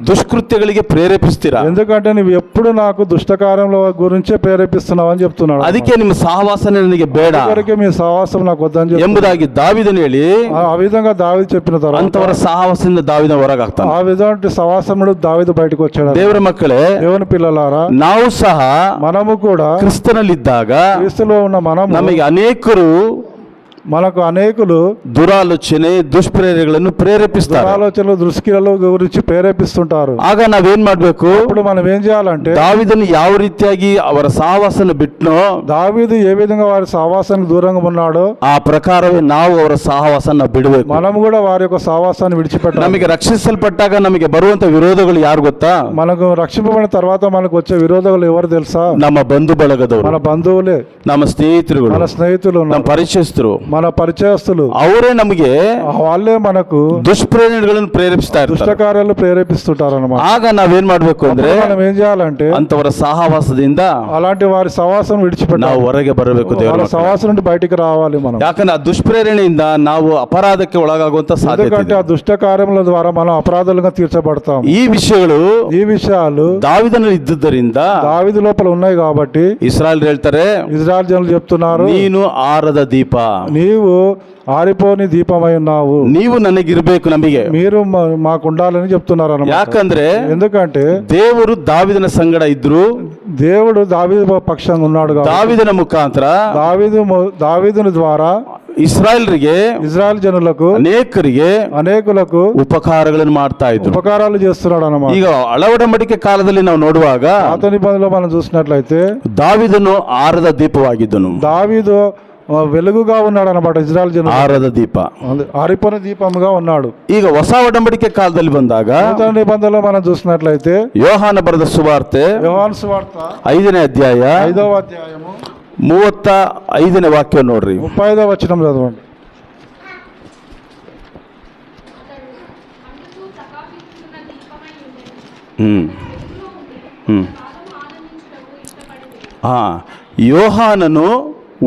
ದುಷ್ಕೃತ್ಯಗಳಿಗೆ ಪ್ರೇರೇಪಿಸ್ತೀರಾ, ఎందుకంటే నువ్వు ఎప్పుడు నాకు దుష్టకార్యంలో గురించే ప్రేరేపిస్తున్నావు అని చెప్తున్నాడు. ಅದಕ್ಕೆ ನಿಮ್ಮ ಸಹವಾಸನೇ ನನಗೆ ಬೇಡ అందుకొరకే మీ సహవాసం నాకు వద్దని ಎಂಬುದಾಗಿ ದಾವಿದನು ಹೇಳಿ, ఆ విధంగా దావీదు చెప్పిన తర్వాత ಅಂತವರ ಸಹವಾಸದಿಂದ ದಾವಿದ ಹೊರಗಾಗ್ತಾನೆ. ఆ విధంగా సహవాసం నుండి దావీదు బయటకు వచ్చాడు. ದೇವರ ಮಕ್ಕಳೇ, దేవుని పిల్లలారా, ನಾವು ಸಹ మనము కూడా ಕ್ರಿಸ್ತನಲ್ಲಿದ್ದಾಗ క్రీస్తులో ఉన్న మనము ನಮಗೆ ಅನೇಕರು మనకు అనేకులు ದುರಾಲೋಚನೆ ದುಷ್ಪ್ರೇರಣೆಗಳನ್ನು ಪ್ರೇರೇಪಿಸ್ತಾರೆ. ఆలోచనలు దృష్టిల గురించి ప్రేరేపిస్తుంటారు. ಆಗ ನಾವೇನ್ ಮಾಡ್ಬೇಕು, ఇప్పుడు మనం ఏం చేయాలంటే ದಾವಿದನು ಯಾವ ರೀತಿಯಾಗಿ ಅವರ ಸಹವಾಸನ ಬಿಟ್ನೋ, దావీదు ఏ విధంగా వారి సహవాసానికి దూరంగా ఉన్నాడో ಆ ಪ್ರಕಾರವೇ ನಾವು ಅವರ ಸಹವಾಸನ ಬಿಡಬೇಕು. మనం కూడా వారి యొక్క సహవాసాన్ని విడిచిపెట్టాలి. ನಮಗೆ ರಕ್ಷಿಸಲ್ಪಟ್ಟಾಗ ನಮಗೆ ಬರುವಂತ ವಿರೋಧಗಳು ಯಾರು ಗೊತ್ತಾ? మనకు రక్షింపబడిన తర్వాత మనకు వచ్చే విరోధులు ఎవరు తెలుసా? ನಮ್ಮ ಬಂಧು ಬಳಗದವರು, మన బంధువులే, ನಮ್ಮ ಸ್ನೇಹಿತರುಗಳು, మన స్నేహితులు, ನಮ್ಮ ಪರಿಚಯಸ್ಥರು, మన పరిచయస్తులు. ಅವರೇ ನಮಗೆ వాళ్ళే మనకు ದುಷ್ಪ್ರೇರಣೆಗಳನ್ನು ಪ್ರೇರೇಪಿಸ್ತಾ ಇರ್ತಾರೆ. దుష్టకార్యాలు ప్రేరేపిస్తుంటారు అన్నమాట. ಆಗ ನಾವೇನ್ ಮಾಡ್ಬೇಕು ಅಂದ್ರೆ, మనం ఏం చేయాలంటే ಅಂತವರ ಸಹವಾಸದಿಂದ అలాంటి వారి సహవాసం విడిచిపెట్టాలి. ನಾವು ಹೊರಗೆ ಬರಬೇಕು. వాళ్ళ సహవాసం నుండి బయటికి రావాలి మనం. ಯಾಕಂದ್ರೆ ಆ ದುಷ್ಪ್ರೇರಣೆಯಿಂದ ನಾವು ಅಪರಾಧಕ್ಕೆ ಒಳಗಾಗುವಂತ ಸಾಧ್ಯತೆ ఎందుకంటే ఆ దుష్ట కార్యముల ద్వారా మనం అపరాధులుగా తీర్చబడతాం. ಈ విషయాలు ದಾವಿದನಲ್ಲಿ ಇದ್ದುದರಿಂದ దావీదు లోపల ఉన్నాయి కాబట్టి ಇಸ್ರಾಯೇಲ್ ಹೇಳ್ತಾರೆ, ఇజ్రాయెల్ జనులు చెప్తున్నారు, ನೀನು ಆರದ ದೀಪ, నీవు ఆరిపోని దీపమై ఉన్నావు, ನೀವು ನನಗಿರ್ಬೇಕು, ನಮಗೆ మీరు మాకు ఉండాలని చెప్తున్నారు అన్నమాట. ಯಾಕಂದ್ರೆ ఎందుకంటే ದೇವರು ದಾವಿದನ ಸಂಗಡ ಇದ್ರು, దేవుడు దావీదు పక్షంగా ఉన్నాడు కాబట్టి ದಾವಿದನ ಮುಖಾಂತರ దావీదుని ద్వారా ಇಸ್ರಾಯೇಲ್ರಿಗೆ, ఇజ్రాయెల్ జనులకు, అనేకులకు ಉಪಕಾರಗಳನ್ನು ಮಾಡ್ತಾ ಇದ್ರು, ఉపకారాలు చేస్తున్నాడు అన్నమాట. ಈಗ ಹಳವಡಂಬಡಿಕೆ ಕಾಲದಲ್ಲಿ ನಾವು ನೋಡುವಾಗ పాత నిబంధనలో మనం చూసినట్లయితే ದಾವಿದನು ಆರದ ದೀಪವಾಗಿದ್ದನು. దావీదు వెలుగుగా ఉన్నాడు అన్నమాట. ఇజ్రాయెల్ జనులు ಆರದ ದೀಪ, ఆరిపోయిన దీపముగా ఉన్నాడు. ಈಗ ಹೊಸ ಒಡಂಬಡಿಕೆ ಕಾಲದಲ್ಲಿ ಬಂದಾಗ నూతన నిబంధనలో మనం చూసినట్లయితే ಯೋಹಾನ ಬರೆದ ಸುವಾರ್ತೆ యోహాను సువార్త 5ನೇ ಅಧ್ಯಾಯ 5వ అధ్యాయము 35ನೇ ವಾಕ್ಯ ನೋಡ್ರಿ. 35వ వచనం చదవండి. ಯೋಹಾನನು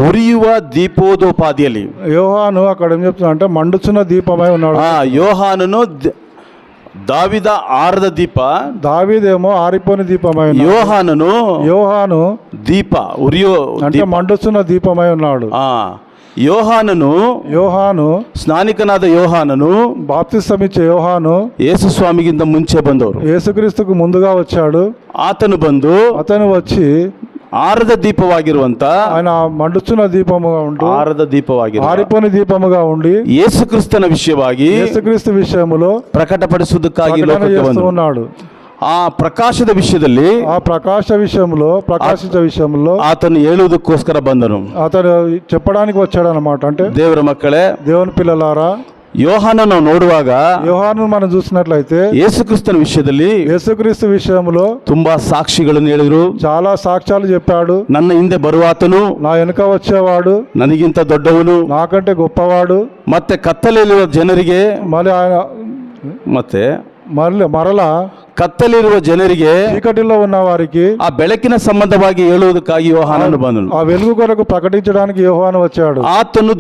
ಉರಿಯುವ ದೀಪೋದೋಪಾದಿಯಲ್ಲಿ, యోహాను అక్కడ ఏం చెప్తున్నా అంటే మండుచున్న దీపమై ఉన్నాడు. ಯೋಹಾನನು ದಾವಿದ ಆರದ ದೀಪ, దావీదేమో ఆరిపోయిన దీపమై ఉన్నాడు. యోహాను ದೀಪ ಉರಿಯೋ అంటే మండుచున్న దీపమై ఉన్నాడు. ಯೋಹಾನನು ಸ್ನಾನಿಕನಾದ ಯೋಹಾನನು, బాప్తిసమిచ్చే యోహాను ಯೇಸು ಸ್ವಾಮಿಗಿಂತ ಮುಂಚೆ ಬಂದವರು. యేసుక్రీస్తుకు ముందుగా వచ్చాడు. ಅತನು వచ్చి ಆರದ ದೀಪವಾಗಿರುವಂತ, ఆయన మండుచున్న దీపముగా ఉంటూ ಆರದ ದೀಪವಾಗಿ ఆరిపోని దీపముగా ఉండి ಯೇಸುಕ್ರಿಸ್ತನ ವಿಷಯವಾಗಿ, యేసుక్రీస్తు విషయములో ಪ್ರಕಟಪಡಿಸುವುದಕ್ಕಾಗಿ ప్రకటన చేస్తూ ఉన్నాడు. ಆ ಪ್ರಕಾಶದ ವಿಷಯದಲ್ಲಿ, ఆ ప్రకాశించే విషయంలో ಆತನು ಹೇಳುವುದಕ್ಕೋಸ್ಕರ ಬಂದನು. అతను చెప్పడానికి వచ్చాడు అన్నమాట. అంటే ದೇವರ ಮಕ್ಕಳೇ, దేవుని పిల్లలారా, ಯೋಹಾನನ ನಾವು ನೋಡುವಾಗ యోహాను మనం చూసినట్లయితే ಯೇಸುಕ್ರಿಸ್ತನ ವಿಷಯದಲ್ಲಿ యేసుక్రీస్తు విషయంలో ತುಂಬಾ ಸಾಕ್ಷಿಗಳನ್ನು ಹೇಳಿದ್ರು. చాలా సాక్ష్యాలు చెప్పాడు. ನನ್ನ ಹಿಂದೆ ಬರುವಾತನು, నా వెనుక వచ్చేవాడు ನನಗಿಂತ ದೊಡ್ಡವನು, నాకంటే గొప్పవాడు, ಮತ್ತೆ ಕತ್ತಲೆಯಲ್ಲಿರುವ ಜನರಿಗೆ మళ్ళీ ఆయన ಮತ್ತೆ మరలా ಕತ್ತಲಿರುವ ಜನರಿಗೆ చీకటిలో ఉన్న వారికి ಆ ಬೆಳಕಿನ ಸಂಬಂಧವಾಗಿ ಹೇಳುವುದಕ್ಕಾಗಿ ಯೋಹಾನನು ಬಂದನು. ఆ వెలుగు కొరకు ప్రకటించడానికి యోహాను వచ్చాడు. ಆತನು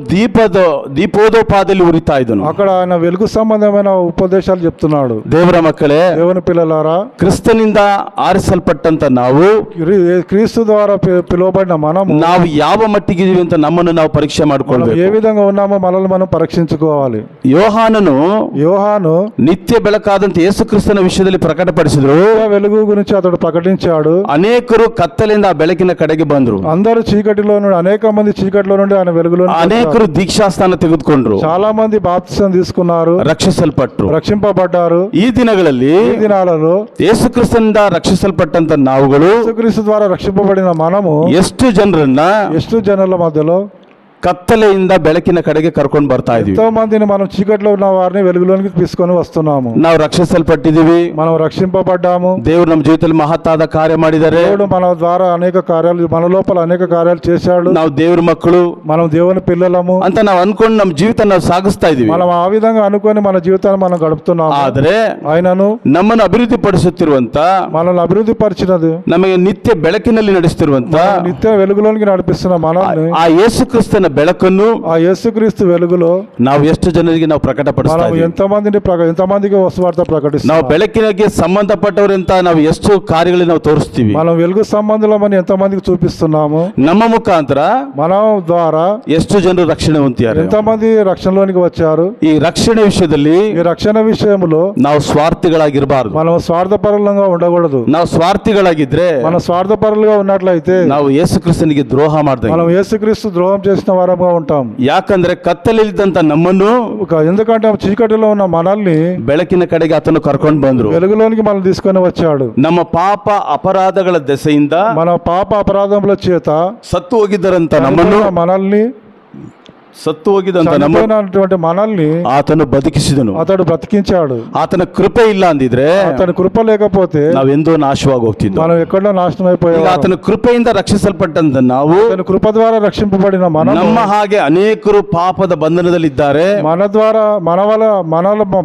ದೀಪೋದೋಪಾದಲ್ಲಿ ಉರಿತಾ ಇದ್ದನು. అక్కడ ఆయన వెలుగు సంబంధమైన ఉపదేశాలు చెప్తున్నాడు. ದೇವರ ಮಕ್ಕಳೇ, దేవుని పిల్లలారా, ಕ್ರಿಸ್ತನಿಂದ ಆರಿಸಲ್ಪಟ್ಟಂತ ನಾವು క్రీస్తు ద్వారా పిలువబడిన ನಾವು ಯಾವ ಮಟ್ಟಿಗಿದೀವಿ ಅಂತ ನಮ್ಮನ್ನು ನಾವು ಪರೀಕ್ಷೆ మనం ಮಾಡ್ಕೊಳ್ಬೇಕು. ఏ విధంగా ఉన్నామో మనల్ని మనం పరీక్షించుకోవాలి. ಯೋಹಾನನು ನಿತ್ಯ ಬೆಳಕಾದಂತ ಯೇಸು ಕ್ರಿಸ್ತನ ವಿಷಯದಲ್ಲಿ ಪ್ರಕಟಪಡಿಸಿದ್ರು. వెలుగు గురించి అతడు ప్రకటించాడు. ಅನೇಕರು ಕತ್ತಲಿಂದ ಆ ಬೆಳಕಿನ ಕಡೆಗೆ ಬಂದ್ರು. అందరూ చీకటిలో నుండి, అనేక మంది చీకటిలో నుండి ఆయన వెలుగులో, ಅನೇಕರು ದೀಕ್ಷಾಸ್ಥಾನ ತೆಗೆದುಕೊಂಡ್ರು. చాలా మంది బాప్తిసం తీసుకున్నారు, ರಕ್ಷಿಸಲ್ಪಟ್ರು, రక్షింపబడ్డారు. ಈ దినాలలో ಯೇಸು ಕ್ರಿಸ್ತನಿಂದ ರಕ್ಷಿಸಲ್ಪಟ್ಟಂತ ನಾವುಗಳು, యేసుక్రీస్తు ద్వారా రక్షింపబడిన మనము ಎಷ್ಟು జనుల మధ్యలో ಕತ್ತಲೆಯಿಂದ ಬೆಳಕಿನ ಕಡೆಗೆ ಕರ್ಕೊಂಡು ಬರ್ತಾ ಇದೀವಿ. ఎంతో మందిని మనం చీకట్లో ఉన్న వారిని వెలుగులోనికి తీసుకొని వస్తున్నాము. ನಾವು ರಕ್ಷಿಸಲ್ಪಟ್ಟಿದ್ದೀವಿ, మనం రక్షింపబడ్డాము. ದೇವರು ನಮ್ಮ ಜೀವಿತದಲ್ಲಿ ಮಹತ್ತಾದ ಕಾರ್ಯ ಮಾಡಿದ್ದಾರೆ. దేవుడు మన ద్వారా అనేక కార్యాలు, మన లోపల అనేక కార్యాలు చేశాడు. ನಾವು ದೇವರ ಮಕ್ಕಳು, మనం దేవుని పిల్లలము ಅಂತ ನಾವು ಅನ್ಕೊಂಡು ನಮ್ಮ ಜೀವಿತ ನಾವು ಸಾಗಿಸ್ತಾ ಇದೀವಿ. మనం ఆ విధంగా అనుకొని మన జీవితాన్ని మనం గడుపుతున్నాము. ಆದ್ರೆ ఆయనను ನಮ್ಮನ್ನು ಅಭಿವೃದ್ಧಿ ಪಡಿಸುತ್ತಿರುವಂತ, మనల్ని అభివృద్ధి పరిచినది, ನಮಗೆ ನಿತ್ಯ ಬೆಳಕಿನಲ್ಲಿ ನಡೆಸುತ್ತಿರುವಂತ, నిత్య వెలుగులోనికి నడిపిస్తున్న మనల్ని, ಆ ಯೇಸು ಕ್ರಿಸ್ತನ ಬೆಳಕನ್ನು ఆ యేసుక్రీస్తు వెలుగులో ನಾವು ಎಷ್ಟು ಜನರಿಗೆ ನಾವು ಪ್ರಕಟಪಡಿಸ್ತಾ మనం ಇದ್ದೀವಿ. ఎంతమందికి వస్తువార్త ప్రకటిస్తాం. ನಾವು ಬೆಳಕಿನಗೆ ಸಂಬಂಧಪಟ್ಟವರಂತ ನಾವು ಎಷ್ಟು ಕಾರ್ಯಗಳಿಗೆ ನಾವು ತೋರಿಸ್ತೀವಿ. మనం వెలుగు సంబంధులమని ఎంతమందికి చూపిస్తున్నాము. ನಮ್ಮ ಮುಖಾಂತರ మన ద్వారా ಎಷ್ಟು ಜನರು ರಕ್ಷಣೆ ಹೊಂದಿದ್ದಾರೆ, ఎంతమంది రక్షణలోనికి వచ్చారు. ಈ ರಕ್ಷಣೆ ವಿಷಯದಲ್ಲಿ ఈ రక్షణ విషయంలో ನಾವು ಸ್ವಾರ್ಥಿಗಳಾಗಿರಬಾರದು. మనం స్వార్థపరులంగా ఉండకూడదు. ನಾವು ಸ್ವಾರ್ಥಿಗಳಾಗಿದ್ರೆ మన స్వార్థపరులుగా ఉన్నట్లయితే ನಾವು ಯೇಸು ಕ್ರಿಸ್ತನಿಗೆ ದ್ರೋಹ ಮಾಡ್ದಂಗೆ. మనం యేసుక్రీస్తు ద్రోహం చేసిన వారంగా ఉంటాం. ಯಾಕಂದ್ರೆ ಕತ್ತಲಿದ್ದಂತ ನಮ್ಮನ್ನು, ఎందుకంటే చీకటిలో ఉన్న మనల్ని ಬೆಳಕಿನ ಕಡೆಗೆ ಆತನು ಕರ್ಕೊಂಡು ಬಂದ್ರು. వెలుగులోనికి మనం తీసుకొని వచ్చాడు. ನಮ್ಮ ಪಾಪ ಅಪರಾಧಗಳ ದೆಸೆಯಿಂದ, మన పాప అపరాధముల చేత ಸತ್ತು ಹೋಗಿದ್ದರಂತ ನಮ್ಮನ್ನು, మనల్ని ಸತ್ತು ಹೋಗಿದಂತ చనిపోయినటువంటి మనల్ని ಆತನು ಬದುಕಿಸಿದನು. అతడు బ్రతికించాడు. ಆತನ ಕೃಪೆ ಇಲ್ಲ ಅಂದಿದ್ರೆ అతని కృప లేకపోతే ನಾವೆಂದೋ ನಾಶವಾಗಿ ಹೋಗ್ತಿದ್ವಿ. మనం ఎక్కడో నాశనం ಈಗ అయిపోయాం. ಆತನ ಕೃಪೆಯಿಂದ ರಕ್ಷಿಸಲ್ಪಟ್ಟಂತ ನಾವು, అతని కృప ద్వారా రక్షింపబడిన మనం, ನಮ್ಮ ಹಾಗೆ ಅನೇಕರು ಪಾಪದ ಬಂಧನದಲ್ಲಿದ್ದಾರೆ. మన ద్వారా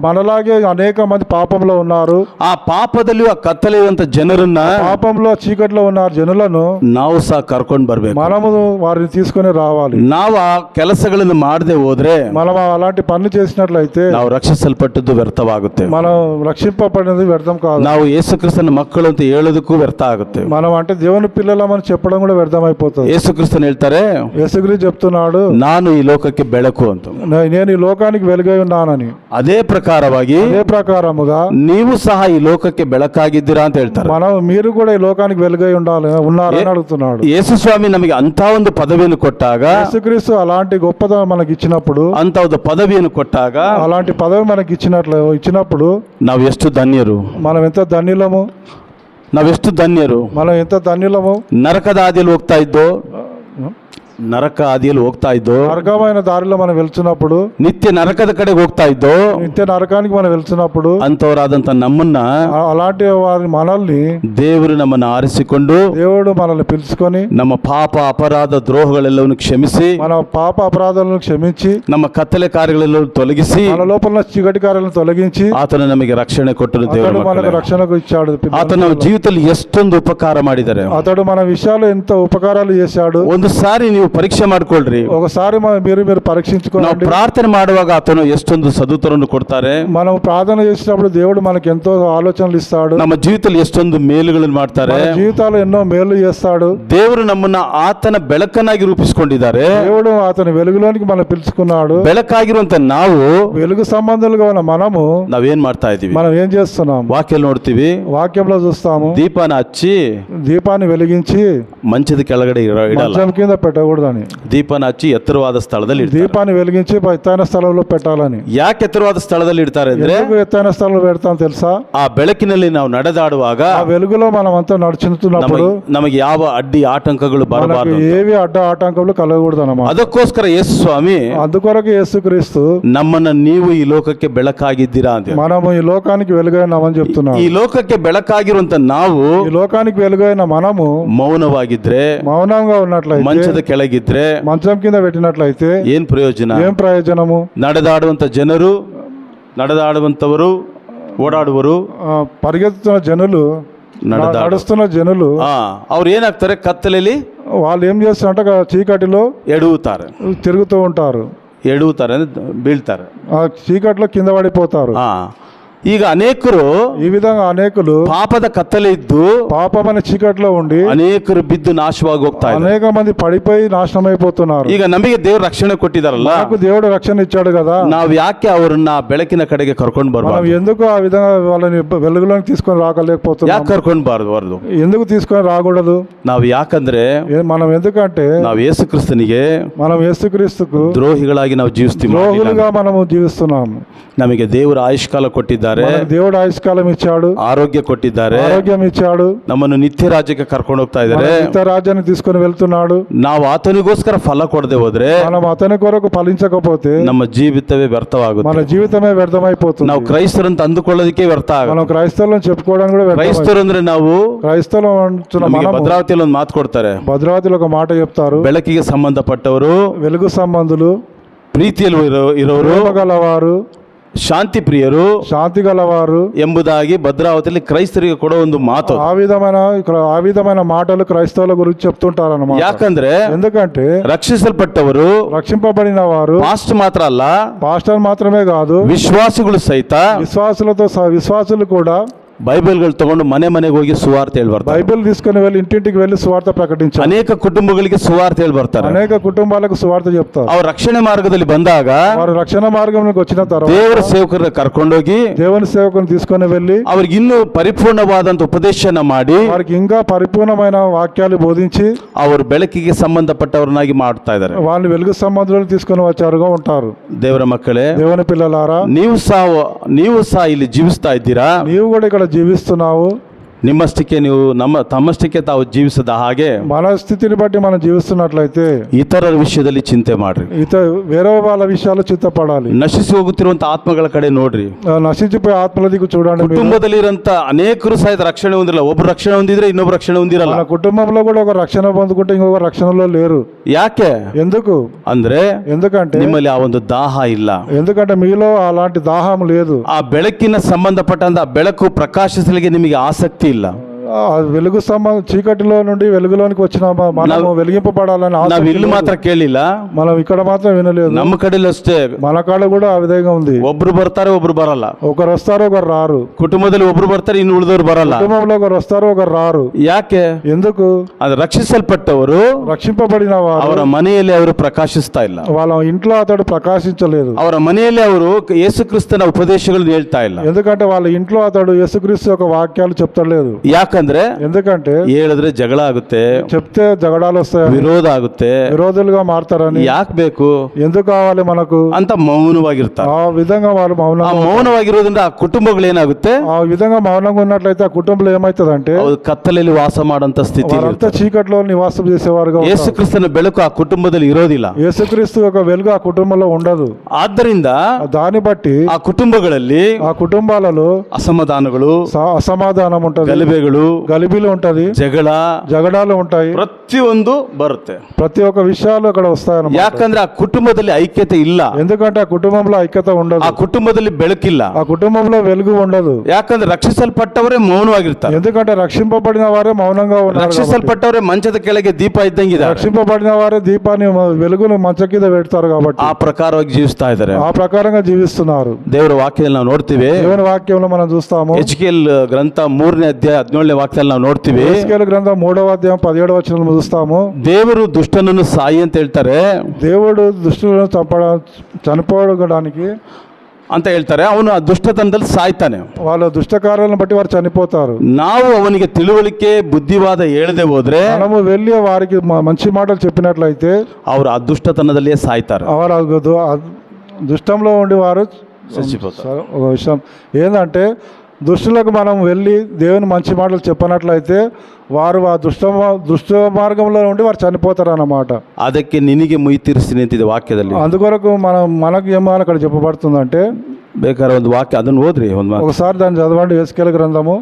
మనలాగే అనేక మంది పాపంలో ఉన్నారు. ಆ ಪಾಪದಲ್ಲಿ ಆ ಕತ್ತಲೆಯುವಂತ ಜನರನ್ನ పాపంలో చీకటిలో ఉన్న జనులను ನಾವು ಸಹ ಕರ್ಕೊಂಡು ಬರ್ಬೇಕು. మనము వారిని తీసుకొని రావాలి. ನಾವು ಆ ಕೆಲಸಗಳನ್ನು ಮಾಡದೆ ಹೋದ್ರೆ మనం అలాంటి పనులు చేసినట్లయితే ನಾವು ರಕ್ಷಿಸಲ್ಪಟ್ಟದ್ದು ವ್ಯರ್ಥವಾಗುತ್ತೆ. మనం రక్షింపబడినది వ్యర్థం కాదు. ನಾವು ಯೇಸು ಕ್ರಿಸ್ತನ ಮಕ್ಕಳು ಅಂತ ಹೇಳೋದಕ್ಕೂ ವ್ಯರ್ಥ ಆಗುತ್ತೆ. మనం అంటే దేవుని పిల్లలమని చెప్పడం కూడా వ్యర్థం అయిపోతుంది. ಯೇಸು ಕ್ರಿಸ್ತನ್ ಹೇಳ್ತಾರೆ, యేసుక్రీస్తు చెప్తున్నాడు, ನಾನು ఈ లోకಕ್ಕೆ ಬೆಳಕು ಅಂತ. నేను ఈ లోకానికి వెలుగై ఉన్నానని. ಅದೇ ಪ್ರಕಾರವಾಗಿ అదే ప్రకారముగా ನೀವು ಸಹ ಈ ಲೋಕಕ್ಕೆ ಬೆಳಕಾಗಿದ್ದೀರಾ ಅಂತ ಹೇಳ್ತಾರೆ. మీరు కూడా ఈ లోకానికి వెలుగై ఉన్నారని అడుగుతున్నాడు. ಯೇಸು ಸ್ವಾಮಿ ನಮಗೆ ಅಂತ ಒಂದು ಪದವಿಯನ್ನು ಕೊಟ್ಟಾಗ, యేసుక్రీస్తు అలాంటి గొప్పదనం మనకి ఇచ్చినప్పుడు, ಅಂತ ಒಂದು ಪದವಿಯನ್ನು ಕೊಟ್ಟಾಗ, అలాంటి పదవి మనకి ఇచ్చినప్పుడు ನಾವು ಎಷ್ಟು ಧನ್ಯರು, మనం ఎంత ధన్యులము, ನಾವೆಷ್ಟು ಧನ್ಯರು. మనం ఎంత ధన్యులము. ನರಕದ ಹಾದಿಯಲ್ಲಿ ಹೋಗ್ತಾ ಇದ್ದೋ, ನರಕ ಹಾದಿಯಲ್ಲಿ ಹೋಗ್ತಾ ಇದ್ದೋ, నరకమైన దారిలో మనం వెళ్తున్నప్పుడు, ನಿತ್ಯ ನರಕದ ಕಡೆಗೆ ಹೋಗ್ತಾ ಇದ್ದೋ, నిత్య నరకానికి మనం వెళ్తున్నప్పుడు, ಅಂತವರಾದಂತ ನಮ್ಮನ್ನ అలాంటి వారి మనల్ని ದೇವರು ನಮ್ಮನ್ನು ಆರಿಸಿಕೊಂಡು, దేవుడు మనల్ని పిలుచుకొని, ನಮ್ಮ ಪಾಪ ಅಪರಾಧ ದ್ರೋಹಗಳೆಲ್ಲವನ್ನು ಕ್ಷಮಿಸಿ, మన పాప అపరాధాలను క్షమించి, ನಮ್ಮ ಕತ್ತಲೆ ಕಾರ್ಯಗಳೆಲ್ಲವನ್ನು ತೊಲಗಿಸಿ, మన లోపల చీకటి కార్యాలను తొలగించి, ಆತನು ನಮಗೆ ರಕ್ಷಣೆ ಕೊಟ್ಟರು. అతడు ದೇವರು మనకు రక్షణకు ఇచ్చాడు. ಆತನ ನಮ್ಮ ಜೀವಿತದಲ್ಲಿ ಎಷ್ಟೊಂದು ಉಪಕಾರ ಮಾಡಿದ್ದಾರೆ. అతడు మన విషయాలు ఎంత ఉపకారాలు చేశాడు. ಒಂದು ಸಾರಿ ನೀವು ಪರೀಕ್ಷೆ ಮಾಡ್ಕೊಳ್ರಿ. ఒకసారి మీరు ನಾವು పరీక్షించుకోండి. ಪ್ರಾರ್ಥನೆ ಮಾಡುವಾಗ ಆತನು ಎಷ್ಟೊಂದು ಸದುತ್ತರವನ್ನು ಕೊಡ್ತಾರೆ. మనం ప్రార్థన చేసినప్పుడు దేవుడు మనకి ఎంతో ఆలోచనలు ఇస్తాడు. ನಮ್ಮ ಜೀವಿತದಲ್ಲಿ ಎಷ್ಟೊಂದು ಮೇಲುಗಳನ್ನು ಮಾಡ್ತಾರೆ. మన జీవితాలు ఎన్నో మేలు చేస్తాడు. ದೇವರು ನಮ್ಮನ್ನ ಆತನ ಬೆಳಕನ್ನಾಗಿ ರೂಪಿಸಿಕೊಂಡಿದ್ದಾರೆ. దేవుడు అతని వెలుగులోనికి మనం పిలుచుకున్నాడు. ಬೆಳಕಾಗಿರುವಂತ ನಾವು, వెలుగు సంబంధాలుగా ఉన్న మనము ನಾವೇನ್ ಮಾಡ್ತಾ ಇದೀವಿ? మనం ఏం చేస్తున్నాం? ವಾಕ್ಯ ನೋಡ್ತೀವಿ, వాక్యంలో చూస్తాము, ದೀಪನ ಹಚ್ಚಿ దీపాన్ని వెలిగించి ಮಂಚದ ಕೆಳಗಡೆ ಇಡಲ್ಲ. మంచం కింద పెట్టకూడదని. ದೀಪನ ಹಚ್ಚಿ ಎತ್ತರವಾದ ಸ್ಥಳದಲ್ಲಿ ಇಡ್ತಾರೆ. దీపాన్ని వెలిగించి ఎత్తైన స్థలంలో పెట్టాలని. ಯಾಕೆ ಎತ್ತರವಾದ ಸ್ಥಳದಲ್ಲಿ ಇಡ್ತಾರೆ ಅಂದ್ರೆ, ఎందుకు ఎత్తైన స్థలంలో పెడతాం తెలుసా? ಆ ಬೆಳಕಿನಲ್ಲಿ ನಾವು ನಡೆದಾಡುವಾಗ ఆ వెలుగులో మనం అంతా నడుచుతున్నప్పుడు ನಮಗೆ ಯಾವ ಅಡ್ಡಿ ಆಟಂಕಗಳು మనకు ಬರಬಾರದು. ఏవి ఆటంకములు కలగకూడదు అన్నమాట. ಅದಕ್ಕೋಸ್ಕರ ಯೇಸು ಸ್ವಾಮಿ అందుకొరకు యేసుక్రీస్తు ನಮ್ಮನ್ನ ನೀವು ಈ ಲೋಕಕ್ಕೆ ಬೆಳಕಾಗಿದ್ದೀರಾ ಅಂತ. మనము ఈ లోకానికి వెలుగైనామని చెప్తున్నాం. ಈ ಲೋಕಕ್ಕೆ ಬೆಳಕಾಗಿರುವಂತ ನಾವು ఈ లోకానికి వెలుగైన మనము ಮೌನವಾಗಿದ್ರೆ, మౌనంగా ఉన్నట్లయితే, ಮಂಚದ ಕೆಳಗಿದ್ರೆ మంచం కింద పెట్టినట్లయితే ಏನ್ ಪ್ರಯೋಜನ? ఏం ప్రయోజనము? ನಡೆದಾಡುವಂತ ಜನರು, ನಡೆದಾಡುವಂತವರು ಓಡಾಡುವರು, పరిగెత్తుతున్న జనులు, నడుస్తున్న జనులు ಅವ್ರು ಏನಾಗ್ತಾರೆ, ಕತ್ತಲೆಯಲ್ಲಿ వాళ్ళు ఏం చేస్తారంటే చీకటిలో ಎಡುತ್ತಾರೆ, తిరుగుతూ ఉంటారు, ಎಡುತ್ತಾರೆ ಅಂದ್ರೆ ಬೀಳ್ತಾರೆ, ఆ చీకటిలో కింద పడిపోతారు. ಈಗ ಅನೇಕರು ఈ విధంగా అనేకులు ಪಾಪದ ಕತ್ತಲೆ ಇದ್ದು పాపమైన చీకటిలో ఉండి ಅನೇಕರು ಬಿದ್ದು ನಾಶವಾಗಿ ಹೋಗ್ತಾ ಇದ್ದಾರೆ. అనేక మంది పడిపోయి నాశనం అయిపోతున్నారు. ಈಗ ನಮಗೆ ದೇವರು ರಕ್ಷಣೆ ಕೊಟ್ಟಿದಾರಲ್ಲ, నాకు దేవుడు రక్షణ ఇచ్చాడు కదా, ನಾವು ಯಾಕೆ ಅವರನ್ನ ಬೆಳಕಿನ ಕಡೆಗೆ ಕರ್ಕೊಂಡು మనం ಬರಬಾರ್ದು? ఎందుకు ఆ విధంగా వాళ్ళని వెలుగులోకి తీసుకొని రాకలేకపోతున్నాం? ಯಾಕೆ ಕರ್ಕೊಂಡು ಬಾರದು? ఎందుకు తీసుకొని రాకూడదు? ನಾವು ಯಾಕಂದ್ರೆ మనం ఎందుకంటే ನಾವು ಯೇಸು ಕ್ರಿಸ್ತನಿಗೆ మనం యేసుక్రీస్తుకు ದ್ರೋಹಿಗಳಾಗಿ ನಾವು ಜೀವಿಸ್ತೀವಿ. ద్రోహులుగా మనము జీవిస్తున్నాము. ನಮಗೆ ದೇವರು ಆಯುಷ್ಕಾಲ ಕೊಟ್ಟಿದ್ದಾರೆ, మనకు దేవుడు ఆయుష్కాలం ఇచ్చాడు, ಆರೋಗ್ಯ ಕೊಟ್ಟಿದ್ದಾರೆ, ఆరోగ్యం ఇచ్చాడు, ನಮ್ಮನ್ನು ನಿತ್ಯ ರಾಜ್ಯಕ್ಕೆ ಕರ್ಕೊಂಡು ಹೋಗ್ತಾ ಇದ್ದಾರೆ. నిత్య రాజ్యాన్ని తీసుకొని వెళ్తున్నాడు. ನಾವು ಆತನಿಗೋಸ್ಕರ ಫಲ ಕೊಡದೆ ಹೋದ್ರೆ మనం అతని కొరకు ఫలించకపోతే ನಮ್ಮ ಜೀವಿತವೇ ವ್ಯರ್ಥವಾಗುತ್ತೆ. మన జీవితమే వ్యర్థమైపోతుంది. ನಾವು ಕ್ರೈಸ್ತರಂತ ಅಂದುಕೊಳ್ಳೋದಕ್ಕೆ ವ್ಯರ್ಥ మనం ಆಗುತ್ತೆ. క్రైస్తవులను చెప్పుకోవడానికి కూడా వ్యర్థమై- ಕ್ರೈಸ್ತರು ಅಂದ್ರೆ ನಾವು క్రైస్తవులు అంటున్న ನಮಗೆ మనము ಭದ್ರಾವತಿಯಲ್ಲಿ ಒಂದು ಮಾತು ಕೊಡ್ತಾರೆ, భద్రావతిలో ఒక మాట చెప్తారు, ಬೆಳಕಿಗೆ ಸಂಬಂಧಪಟ್ಟವರು, వెలుగు సంబంధులు, ಪ್ರೀತಿಯಲ್ಲಿ ಇರೋರು, ప్రేమ గలవారు, ಶಾಂತಿ ಪ್ರಿಯರು శాంతి గలవారు ಎಂಬುದಾಗಿ ಭದ್ರಾವತಿಯಲ್ಲಿ ಕ್ರೈಸ್ತರಿಗೆ ಕೊಡೋ ಒಂದು ಮಾತು. ఆ విధమైన మాటలు క్రైస్తవుల గురించి చెప్తుంటారు అన్నమాట. ಯಾಕಂದ್ರೆ ఎందుకంటే ರಕ್ಷಿಸಲ್ಪಟ್ಟವರು రక్షింపబడిన వారు ಪಾಸ್ಟ್ ಮಾತ್ರ ಅಲ್ಲ, పాస్టర్ మాత్రమే కాదు, ವಿಶ್ವಾಸಿಗಳು ಸಹಿತ విశ్వాసులు కూడా ಬೈಬಲ್ಗಳು ತಗೊಂಡು ಮನೆ ಮನೆಗೆ ಹೋಗಿ ಸುವಾರ್ತೆ ಹೇಳಿ ಬರ್ತಾರೆ. బైబిల్ తీసుకుని వెళ్ళి ఇంటింటికి వెళ్ళి సువార్త ప్రకటించారు. ಅನೇಕ ಕುಟುಂಬಗಳಿಗೆ ಸುವಾರ್ತೆ ಹೇಳಿ ಬರ್ತಾರೆ. అనేక కుటుంబాలకు సువార్త చెప్తారు. ಅವ್ರ ರಕ್ಷಣೆ ಮಾರ್ಗದಲ್ಲಿ ಬಂದಾಗ వారు రక్షణ మార్గంలోకి వచ్చిన తర్వాత ದೇವರ ಸೇವಕರನ್ನ ಕರ್ಕೊಂಡೋಗಿ దేవుని సేవకుని తీసుకొని వెళ్ళి ಅವ್ರಿಗೆ ಇನ್ನೂ ಪರಿಪೂರ್ಣವಾದಂತ ಉಪದೇಶನ ಮಾಡಿ వారికి ఇంకా పరిపూర్ణమైన వాక్యాలు బోధించి ಅವರು ಬೆಳಕಿಗೆ ಸಂಬಂಧಪಟ್ಟವರನ್ನಾಗಿ ಮಾಡ್ತಾ ಇದ್ದಾರೆ. వాళ్ళు వెలుగు సంబంధాలు తీసుకొని వచ్చారుగా ఉంటారు. ದೇವರ ಮಕ್ಕಳೇ, దేవుని పిల్లలారా, ನೀವು ಸಹ ಇಲ್ಲಿ ಜೀವಿಸ್ತಾ ಇದ್ದೀರಾ. నీవు కూడా ఇక్కడ జీవిస్తున్నావు. ನಿಮ್ಮಷ್ಟಕ್ಕೆ ನೀವು ತಮ್ಮಷ್ಟಕ್ಕೆ ತಾವು ಜೀವಿಸದ ಹಾಗೆ మన స్థితిని బట్టి మనం జీవిస్తున్నట్లయితే ಇತರರ ವಿಷಯದಲ್ಲಿ ಚಿಂತೆ ಮಾಡ್ರಿ. వేరే వాళ్ళ విషయాలు చింతపడాలి. ನಶಿಸಿ ಹೋಗುತ್ತಿರುವಂತ ಆತ್ಮಗಳ ಕಡೆ ನೋಡ್ರಿ. నశించిపోయే ఆత్మల దిక్కు చూడండి. ಕುಟುಂಬದಲ್ಲಿರಂತ ಅನೇಕರು ಸಹಿತ ರಕ್ಷಣೆ ಹೊಂದಿಲ್ಲ. ಒಬ್ರು ರಕ್ಷಣೆ ಹೊಂದಿದ್ರೆ ಇನ್ನೊಬ್ರು ರಕ್ಷಣೆ ಹೊಂದಿರಲ್ಲ. మన కుటుంబంలో కూడా ఒక రక్షణ పొందుకుంటే ఇంకొక రక్షణలో లేరు. ಯಾಕೆ ఎందుకు ಅಂದ್ರೆ ఎందుకంటే ನಿಮ್ಮಲ್ಲಿ ಆ ಒಂದು ದಾಹ ಇಲ್ಲ. ఎందుకంటే మీలో అలాంటి దాహం లేదు. ಆ ಬೆಳಕಿನ ಸಂಬಂಧಪಟ್ಟಂತ ಬೆಳಕು ಪ್ರಕಾಶಿಸಲಿಕ್ಕೆ ನಿಮಗೆ ಆಸಕ್ತಿ ಇಲ್ಲ. వెలుగు చీకటిలో నుండి వెలుగులోనికి వచ్చిన మనము వెలిగింపబడాలని ನಾವು ಇಲ್ಲಿ ಮಾತ್ರ ಕೇಳಿಲ್ಲ, మనం ఇక్కడ మాత్రం వినలేదు. ನಮ್ಮ ಕಡೆಯಲ್ಲಿ ಅಷ್ಟೇ. మన కాడ కూడా ఆ విధంగా ఉంది. ಒಬ್ರು ಬರ್ತಾರೆ, ಒಬ್ರು ಬರಲ್ಲ. ఒకరు వస్తారు, ఒకరు రారు. ಕುಟುಂಬದಲ್ಲಿ ಒಬ್ರು ಬರ್ತಾರೆ, ಇನ್ನು ಉಳಿದವರು ಬರಲ್ಲ. కుటుంబంలో ఒకరు వస్తారు, ఒకరు రారు. ಯಾಕೆ? ఎందుకు? ಅದು ರಕ್ಷಿಸಲ್ಪಟ್ಟವರು రక్షింపబడిన వారు ಅವರ ಮನೆಯಲ್ಲಿ ಅವರು ಪ್ರಕಾಶಿಸ್ತಾ ಇಲ್ಲ. వాళ్ళ ఇంట్లో అతడు ప్రకాశించలేదు. ಅವರ ಮನೆಯಲ್ಲಿ ಅವರು ಯೇಸು ಕ್ರಿಸ್ತನ ಉಪದೇಶಗಳನ್ನು ಹೇಳ್ತಾ ಇಲ್ಲ. ఎందుకంటే వాళ్ళ ఇంట్లో అతడు యేసుక్రీస్తు యొక్క వాక్యాలు చెప్తలేదు. ಯಾಕಂದ್ರೆ ఎందుకంటే ಹೇಳಿದ್ರೆ ಜಗಳ ಆಗುತ್ತೆ, చెప్తే జగడాలు వస్తాయి, ವಿರೋಧ ಆಗುತ್ತೆ, విరోధులుగా మారతారని. ಯಾಕೆ ಬೇಕು ఎందుకు కావాలి మనకు ಅಂತ ಮೌನವಾಗಿರ್ತಾರೆ. ఆ విధంగా వారు ಮೌನವಾಗಿರೋದ್ರಿಂದ ಆ ಕುಟುಂಬಗಳು ಏನಾಗುತ್ತೆ, ఆ విధంగా మౌనంగా ఉన్నట్లయితే ఆ కుటుంబంలో ఏమైతుందంటే ಅವ್ರು ಕತ್ತಲೆಯಲ್ಲಿ ವಾಸ ಮಾಡಂತ ಸ್ಥಿತಿ. వారంతా చీకట్లో నివాసం చేసేవారుగా ಯೇಸು ಕ್ರಿಸ್ತನ ಬೆಳಕು ಆ ಕುಟುಂಬದಲ್ಲಿ ಇರೋದಿಲ್ಲ. యేసుక్రీస్తు యొక్క వెలుగు ఆ కుటుంబంలో ఉండదు. ಆದ್ದರಿಂದ దాన్ని బట్టి ಆ కుటుంబಗಳಲ್ಲಿ ఆ కుటుంబాలలో ಅಸಮಾಧಾನಗಳು, అసమాధానం ఉంటది, గలిబిలు ఉంటది, జగడాలు ఉంటాయి, ಪ್ರತಿಯೊಂದು ಬರುತ್ತೆ. ప్రతి ఒక్క విషయాలు అక్కడ వస్తాయన్నమాట. ಯಾಕಂದ್ರೆ ಆ ಕುಟುಂಬದಲ್ಲಿ ಐಕ್ಯತೆ ಇಲ್ಲ. ఎందుకంటే ఆ కుటుంబంలో ఐక్యత ఉండదు, ಆ ಕುಟುಂಬದಲ್ಲಿ ಬೆಳಕಿಲ್ಲ. ఆ కుటుంబంలో వెలుగు ఉండదు. ಯಾಕಂದ್ರೆ ರಕ್ಷಿಸಲ್ಪಟ್ಟವರೇ ಮೌನವಾಗಿರ್ತಾರೆ. ఎందుకంటే రక్షింపబడిన వారే మౌనంగా ఉన్నారు. ರಕ್ಷಿಸಲ್ಪಟ್ಟವರೇ ಮಂಚದ ಕೆಳಗೆ ದೀಪ ಇದ್ದಂಗಿದ್ದಾರೆ. రక్షింపబడిన వారే దీపాన్ని వెలుగును మంచ కింద పెడతారు కాబట్టి ಆ ಪ್ರಕಾರವಾಗಿ ಜೀವಿಸ್ತಾ ಇದ್ದಾರೆ. ఆ ప్రకారంగా జీవిస్తున్నారు. ದೇವರ ವಾಕ್ಯದಲ್ಲಿ ನಾವು ನೋಡ್ತೀವಿ. దేవుని వాక్యంలో మనం చూస్తాము. ಎಜ್ಕೇಲ್ ಗ್ರಂಥ 3ನೇ ಅಧ್ಯಾಯ 17ನೇ ವಾಕ್ಯದಲ್ಲಿ ನಾವು ನೋಡ್ತೀವಿ. ఎజ్కేలు గ్రంథం 3వ అధ్యాయం 17వ వచనంలో చూస్తాము. ದೇವರು ದುಷ್ಟನನ್ನು ಸಾಯಿ ಅಂತ ಹೇಳ್ತಾರೆ. దేవుడు దుష్టులను చనిపోవడానికి ಅಂತ ಹೇಳ್ತಾರೆ. ಅವನು ಆ ದುಷ್ಟತನದಲ್ಲಿ ಸಾಯ್ತಾನೆ. వాళ్ళ దుష్టకార్యాలను బట్టి వారు చనిపోతారు. ನಾವು ಅವನಿಗೆ ತಿಳುವಳಿಕೆ ಬುದ್ಧಿವಾದ ಹೇಳದೆ ಹೋದ್ರೆ మనము వెళ్ళి వారికి మంచి మాటలు చెప్పినట్లయితే ಅವರು ಆ ದುಷ್ಟತನದಲ್ಲಿಯೇ ಸಾಯ್ತಾರೆ. వారు దుష్టంలో ఉండి వారు చచ్చిపోతారు. ఒక విషయం ఏంటంటే దుష్టులకు మనం వెళ్ళి దేవుని మంచి మాటలు చెప్పనట్లయితే వారు ఆ దుష్ట మార్గంలో ఉండి వారు చనిపోతారు అన్నమాట. ಅದಕ್ಕೆ ನಿನಗೆ ಮುಯಿ ತೀರಿಸ್ತೀನಿ ಅಂತಿದೆ ವಾಕ್ಯದಲ್ಲಿ. అందుకొరకు మనకు ఏమో అక్కడ చెప్పబడుతుందంటే, ಬೇಕಾದ್ರೆ ಒಂದು ವಾಕ್ಯ ಅದನ್ನು ಓದ್ರಿ ఒకసారి దాన్ని చదవండి. యేసుకేలు గ్రంథము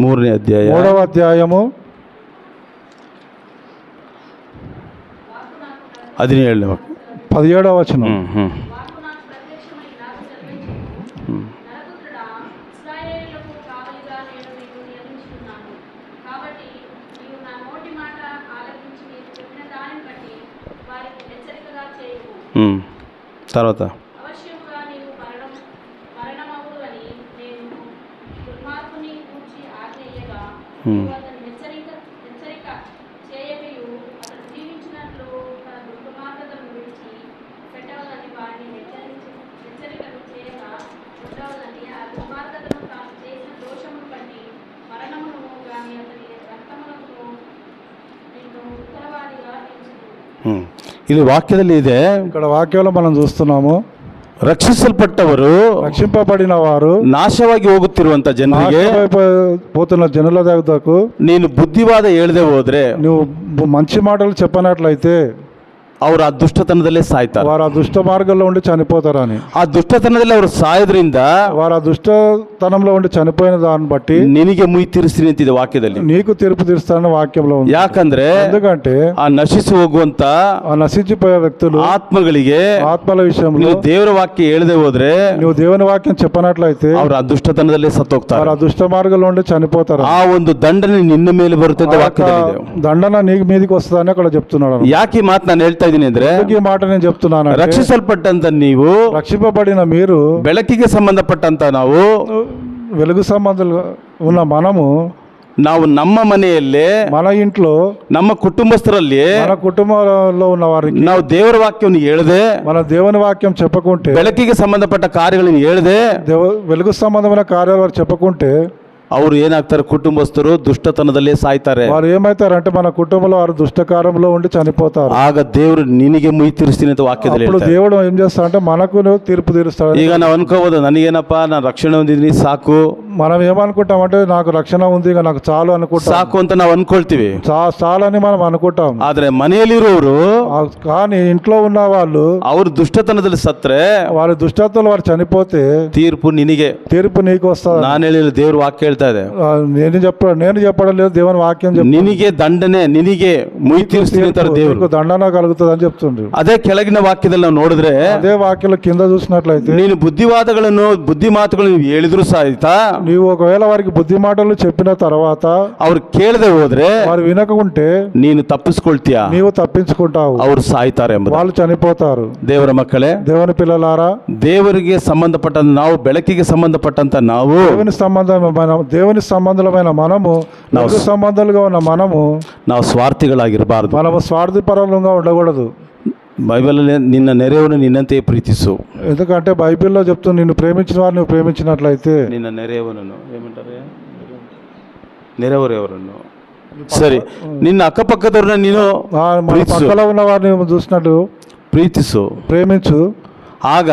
3ನೇ ಅಧ್ಯಾಯ 3వ అధ్యాయము 17ನೇ వచనం. తర్వాత అవశ్యముగా నీవు మరణమవుడు అని నేను దుర్మార్గుని గూర్చి ఆజ్ఞేయగా నీవు అతని హెచ్చరిక చేయకయు అతను జీవించినట్లు తన దుర్మార్గతను విడిచి పెట్టవలని వారిని హెచ్చరికను చేయక ఉండవలని ఆ దుర్మార్గతను తాను చేసిన దోషమును బట్టి మరణమును గాని అతని రక్తములకు నిన్ను ఉత్తరవాదిగా ఎంచుదు. ಇಲ್ಲಿ ವಾಕ್ಯದಲ್ಲಿ ಇದೆ, ఇక్కడ వాక్యంలో మనం చూస్తున్నాము, ರಕ್ಷಿಸಲ್ಪಟ್ಟವರು రక్షింపబడిన వారు ನಾಶವಾಗಿ ಹೋಗುತ್ತಿರುವಂತ ಜನರಿಗೆ పోతున్న జనుల దగ్గరకు ನೀನು ಬುದ್ಧಿವಾದ ಹೇಳದೆ ಹೋದ್ರೆ నువ్వు మంచి మాటలు చెప్పనట్లయితే ಅವರು ಆ ದುಷ್ಟತನದಲ್ಲೇ ಸಾಯ್ತಾರೆ. వారు ఆ దుష్ట మార్గంలో ఉండి చనిపోతారని. ಆ ದುಷ್ಟತನದಲ್ಲಿ ಅವರು ಸಾಯೋದ್ರಿಂದ వారు ఆ దుష్టతనంలో ఉండి చనిపోయిన దాన్ని బట్టి ನಿನಗೆ ಮುಯಿ ತೀರಿಸ್ತೀನಿ ಅಂತಿದೆ ವಾಕ್ಯದಲ್ಲಿ. నీకు తీర్పు తీరుస్తానని వాక్యంలో ఉంది. ಯಾಕಂದ್ರೆ ఎందుకంటే ಆ ನಶಿಸಿ ಹೋಗುವಂತ ఆ నశించిపోయే వ్యక్తులు ಆತ್ಮಗಳಿಗೆ ఆత్మల విషయంలో ನೀವು ದೇವರ ವಾಕ್ಯ ಹೇಳದೆ ಹೋದ್ರೆ నువ్వు దేవుని వాక్యం చెప్పనట్లయితే ಅವರು ಆ ದುಷ್ಟತನದಲ್ಲೇ ಸತ್ತೋಗ್ತಾರೆ. వారు ఆ దుష్ట మార్గంలో ఉండి చనిపోతారు. ಆ ಒಂದು ದಂಡನೆ ನಿನ್ನ ಮೇಲೆ ಬರುತ್ತೆ ಅಂತ ವಾಕ್ಯದಲ್ಲಿದೆ. దండన నీకు మీదకి వస్తుందని అక్కడ చెప్తున్నాడు. ಯಾಕೆ ಈ ಮಾತು ನಾನು ಹೇಳ್ತಾ ಇದ್ದೀನಿ ಅಂದ್ರೆ, ఈ మాట నేను చెప్తున్నాను, ರಕ್ಷಿಸಲ್ಪಟ್ಟಂತ ನೀವು, రక్షింపబడిన మీరు, ಬೆಳಕಿಗೆ ಸಂಬಂಧಪಟ್ಟಂತ ನಾವು, వెలుగు సంబంధాలు ఉన్న మనము, ನಾವು ನಮ್ಮ ಮನೆಯಲ್ಲೇ, మన ఇంట్లో, ನಮ್ಮ ಕುಟುಂಬಸ್ಥರಲ್ಲಿ, మన కుటుంబంలో ఉన్న వారికి ನಾವು ದೇವರ ವಾಕ್ಯವನ್ನು ಹೇಳದೆ, మన దేవుని వాక్యం చెప్పకుంటే, ಬೆಳಕಿಗೆ ಸಂಬಂಧಪಟ್ಟ ಕಾರ್ಯಗಳನ್ನು ಹೇಳದೆ, వెలుగు సంబంధమైన కార్యాలు వారు చెప్పకుంటే ಅವರು ಏನಾಗ್ತಾರೆ, ಕುಟುಂಬಸ್ಥರು ದುಷ್ಟತನದಲ್ಲೇ ಸಾಯ್ತಾರೆ. వారు ఏమైతారంటే మన కుటుంబంలో వారు దుష్టకారంలో ఉండి చనిపోతారు. ಆಗ ದೇವರು ನಿನಗೆ ಮುಯಿ ತೀರಿಸ್ತೀನಿ ಅಂತ ವಾಕ್ಯದಲ್ಲಿ అప్పుడు ಹೇಳ್ತಾರೆ. దేవుడు ఏం చేస్తాడంటే మనకు తీర్పు తీరుస్తాడు. ಈಗ ನಾವು ಅನ್ಕೋಬಹುದು, ನನಗೇನಪ್ಪ, ನಾನು ರಕ್ಷಣೆ ಹೊಂದಿದ್ದೀನಿ ಸಾಕು, మనం ఏమనుకుంటామంటే నాకు రక్షణ ఉంది, ఇక నాకు చాలు అనుకుంటాం. ಸಾಕು ಅಂತ ನಾವು ಅನ್ಕೊಳ್ತೀವಿ. చాలని మనం అనుకుంటాం. ಆದ್ರೆ ಮನೆಯಲ್ಲಿರೋರು, కానీ ఇంట్లో ఉన్న వాళ్ళు ಅವರು ದುಷ್ಟತನದಲ್ಲಿ ಸತ್ರೆ, వారి దుష్టత్వాలు వారు చనిపోతే ತೀರ್ಪು ನಿನಗೆ. తీర్పు నీకు వస్తుంది. ನಾನು ಹೇಳಿಲ್ಲ, ದೇವ್ರ ವಾಕ್ಯ ಹೇಳ್ತಾ ಇದೆ. నేను చెప్పడం లేదు, దేవుని వాక్యం ನಿನಗೆ ದಂಡನೆ, ನಿನಗೆ ಮುಯಿ ತೀರಿಸ್ತೀನಿ ಅಂತಾರೆ ದೇವರು. దండన కలుగుతుంది అని చెప్తుండ్రు. ಅದೇ ಕೆಳಗಿನ ವಾಕ್ಯದಲ್ಲಿ ನಾವು ನೋಡಿದ್ರೆ, అదే వాక్యం కింద చూసినట్లయితే, ನೀನು ಬುದ್ಧಿವಾದಗಳನ್ನು ಬುದ್ಧಿ ಮಾತುಗಳನ್ನು ಹೇಳಿದ್ರು ಸಹಿತ, నీవు ఒకవేళ వారికి బుద్ధి మాటలు చెప్పిన తర్వాత ಅವ್ರು ಕೇಳದೆ ಹೋದ್ರೆ, వారు వినకుంటే ನೀನು ತಪ್ಪಿಸ್ಕೊಳ್ತೀಯ, నీవు తప్పించుకుంటావు, ಅವ್ರು ಸಾಯ್ತಾರೆ ಎಂಬುದು. వాళ్ళు చనిపోతారు. ದೇವರ ಮಕ್ಕಳೇ, దేవుని పిల్లలారా, ದೇವರಿಗೆ ಸಂಬಂಧಪಟ್ಟಂತ ನಾವು, ಬೆಳಕಿಗೆ ಸಂಬಂಧಪಟ್ಟಂತ ನಾವು, దేవుని సంబంధమైన మనము, నాకు సంబంధాలుగా ఉన్న మనము, ನಾವು ಸ್ವಾರ್ಥಿಗಳಾಗಿರಬಾರದು. మనము స్వార్థపరంగా ఉండకూడదు. బైబిల్లో నిన్న నెరవేరును నిన్నంతే ప్రీతిసు. ఎందుకంటే బైబిల్లో చెప్తుంది, నిన్ను ప్రేమించిన వారు నువ్వు ప్రేమించినట్లయితే, నిన్న నెరవేరును ఏమంటారు, నెరవేరు ఎవరನ್ನು, సరే, నిన్న అక్కపక్కదವ್ರನ್ನ ನೀನು పక్కలో ఉన్న వారిని చూసినట్టు ಪ್ರೀತಿಸು, ప్రేమించు. ಆಗ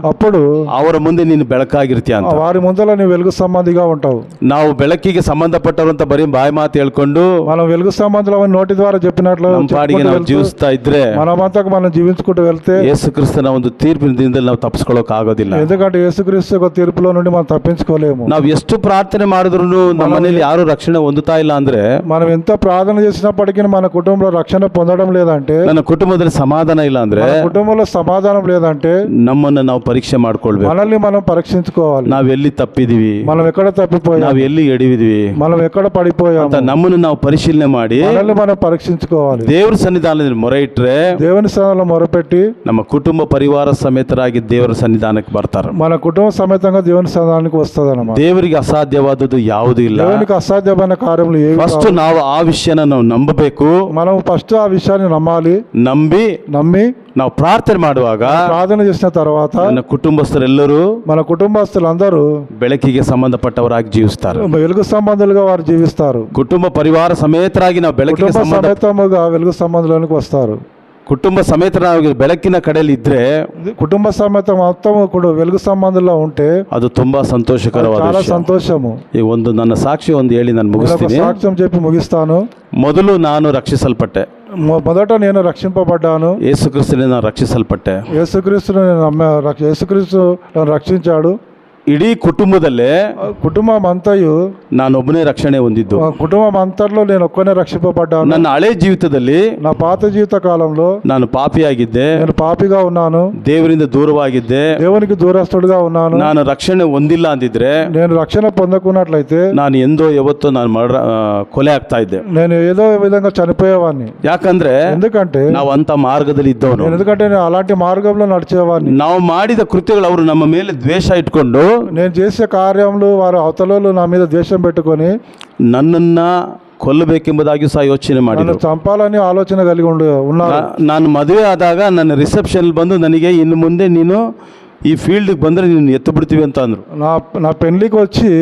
అప్పుడు ಅವರ ಮುಂದೆ ನೀನು ಬೆಳಕಾಗಿರ್ತೀಯ ಅಂತ. వారి ముందర నువ్వు వెలుగు సంబంధిగా ఉంటావు. ನಾವು ಬೆಳಕಿಗೆ ಸಂಬಂಧಪಟ್ಟವಂತ ಬರೀ ಬಾಯಿ ಮಾತು ಹೇಳ್ಕೊಂಡು మనం వెలుగు సంబంధులు నోటి ద్వారా చెప్పినట్లు ನಮ್ಮ ಪಾಡಿಗೆ ನಾವು ಜೀವಿಸ್ತಾ ಇದ್ರೆ, మనమంతకు మనం జీవించుకుంటూ వెళ్తే ಯೇಸು ಕ್ರಿಸ್ತನ ಒಂದು ತೀರ್ಪಿನ ದಿನದಲ್ಲಿ ನಾವು ತಪ್ಪಿಸ್ಕೊಳ್ಳೋಕೆ ಆಗೋದಿಲ್ಲ. ఎందుకంటే యేసుక్రీస్తు యొక్క తీర్పులో నుండి మనం తప్పించుకోలేము. ನಾವು ಎಷ್ಟು ಪ್ರಾರ್ಥನೆ ಮಾಡಿದ್ರು ನಮ್ಮ ಮನೆಯಲ್ಲಿ ಯಾರು ರಕ್ಷಣೆ ಹೊಂದುತ್ತಾ ಇಲ್ಲ ಅಂದ್ರೆ, మనం ఎంత ప్రార్థన చేసినప్పటికీ మన కుటుంబంలో రక్షణ పొందడం లేదంటే, ನನ್ನ ಕುಟುಂಬದಲ್ಲಿ ಸಮಾಧಾನ ಇಲ್ಲ ಅಂದ್ರೆ, మన కుటుంబంలో సమాధానం లేదంటే, ನಮ್ಮನ್ನು ನಾವು ಪರೀಕ್ಷೆ ಮಾಡ್ಕೊಳ್ಬೇಕು. మనల్ని మనం పరీక్షించుకోవాలి. ನಾವ್ ಎಲ್ಲಿ ತಪ್ಪಿದೀವಿ, మనం ఎక్కడ తప్పిపోయాం, ನಾವ್ ಎಲ್ಲಿ ಎಡವಿದ್ವಿ మనం ఎక్కడ పడిపోయాం ಅಂತ ನಮ್ಮನ್ನು ನಾವು ಪರಿಶೀಲನೆ ಮಾಡಿ మనల్ని మనం పరీక్షించుకోవాలి. ದೇವರ ಸನ್ನಿಧಾನದಲ್ಲಿ ಮೊರೆ ಇಟ್ರೆ, దేవుని సన్నిధిలో మొరపెట్టి ನಮ್ಮ ಕುಟುಂಬ ಪರಿವಾರ ಸಮೇತರಾಗಿ ದೇವರ ಸನ್ನಿಧಾನಕ್ಕೆ ಬರ್ತಾರೆ. మన కుటుంబ సమేతంగా దేవుని సన్నిధానానికి వస్తుంది అన్నమాట. ದೇವರಿಗೆ ಅಸಾಧ್ಯವಾದದ್ದು ಯಾವುದೂ ಇಲ್ಲ. దేవునికి అసాధ్యమైన కార్యములు ఏవి ಫಸ್ಟ್ ನಾವು ಆ ವಿಷಯನ ನಾವು ನಂಬಬೇಕು. మనం ఫస్ట్ ఆ విషయాన్ని నమ్మి ನಾವು ಪ್ರಾರ್ಥನೆ ಮಾಡುವಾಗ ప్రార్థన చేసిన తర్వాత ನನ್ನ కుటుంబಸ್ಥರೆಲ್ಲರೂ మన కుటుంబస్తులందరూ ಬೆಳಕಿಗೆ ಸಂಬಂಧಪಟ್ಟವರಾಗಿ ಜೀವಿಸ್ತಾರೆ. వెలుగు సంబంధులుగా వారు జీవిస్తారు. ಕುಟುಂಬ ಪರಿವಾರ ಸಮೇತರಾಗಿ ನಾವು ಬೆಳಕಿಗೆ సమేతముగా వెలుగు సంబంధులకు వస్తారు. ಕುಟುಂಬ ಸಮೇತರಾಗಿ ಬೆಳಕಿನ ಕಡೆಯಲ್ಲಿ ಇದ್ರೆ, కుటుంబ సమేత మొత్తం కూడా వెలుగు సంబంధంలో ఉంటే ಅದು ತುಂಬಾ ಸಂತೋಷಕರವಾದ చాలా ವಿಷಯ. సంతోషము. ಈ ಒಂದು ನನ್ನ ಸಾಕ್ಷಿ ಒಂದು ಹೇಳಿ ನಾನು ಮುಗಿಸ್ತೀನಿ. సాక్ష్యం చెప్పి ముగిస్తాను. ಮೊದಲು ನಾನು ರಕ್ಷಿಸಲ್ಪಟ್ಟೆ. మొదట నేను రక్షింపబడ్డాను. ಯೇಸು ಕ್ರಿಸ್ತನಿಂದ ನಾನು ರಕ್ಷಿಸಲ್ಪಟ್ಟೆ. యేసుక్రీస్తును నేను యేసుక్రీస్తు నన్ను రక్షించాడు. ಇಡೀ ಕುಟುಂಬದಲ್ಲೇ కుటుంబం అంతయు ನಾನೊಬ್ಬನೇ ರಕ್ಷಣೆ ಹೊಂದಿದ್ದು. ఆ కుటుంబం అంతట్లో నేను ఒక్కనే రక్షింపబడ్డాను. ನನ್ನ ಹಳೆ ಜೀವಿತದಲ್ಲಿ నా పాత జీవిత కాలంలో ನಾನು ಪಾಪಿಯಾಗಿದ್ದೆ, నేను పాపిగా ఉన్నాను, ದೇವರಿಂದ ದೂರವಾಗಿದ್ದೆ. దేవునికి దూరస్తుడిగా ఉన్నాను. ನಾನು ರಕ್ಷಣೆ ಹೊಂದಿಲ್ಲ ಅಂದಿದ್ರೆ నేను రక్షణ పొందకున్నట్లయితే ನಾನು ಎಂದೋ ಯಾವತ್ತೋ ನಾನು ಕೊಲೆ ಆಗ್ತಾ ಇದ್ದೆ. నేను ఏదో విధంగా చనిపోయేవాడిని. ಯಾಕಂದ್ರೆ ఎందుకంటే ನಾವು ಅಂತ ಮಾರ್ಗದಲ್ಲಿ ಇದ್ದವನು. ఎందుకంటే నేను అలాంటి మార్గంలో నడిచేవాడిని. ನಾವು ಮಾಡಿದ ಕೃತ್ಯಗಳು ಅವರು ನಮ್ಮ ಮೇಲೆ ದ್ವೇಷ ಇಟ್ಕೊಂಡು నేను చేసే కార్యములు వారు అవతలలో నా మీద ద్వేషం పెట్టుకొని ನನ್ನನ್ನ ಕೊಲ್ಲಬೇಕೆಂಬುದಾಗಿ ಸಹ ಯೋಚನೆ నన్ను ಮಾಡಿದರು. చంపాలని ఆలోచన కలిగి ఉన్నారు. ನಾನು ಮದುವೆ ಆದಾಗ ನನ್ನ ರಿಸೆಪ್ಷನ್ ಬಂದು ನನಗೆ ಇನ್ನು ಮುಂದೆ ನೀನು ಈ ಫೀಲ್ಡ್ಗೆ ಬಂದರೆ ನೀನು ಎತ್ತು ಬಿಡ್ತೀವಿ ಅಂತ ಅಂದರು. నా పెళ్లికి వచ్చి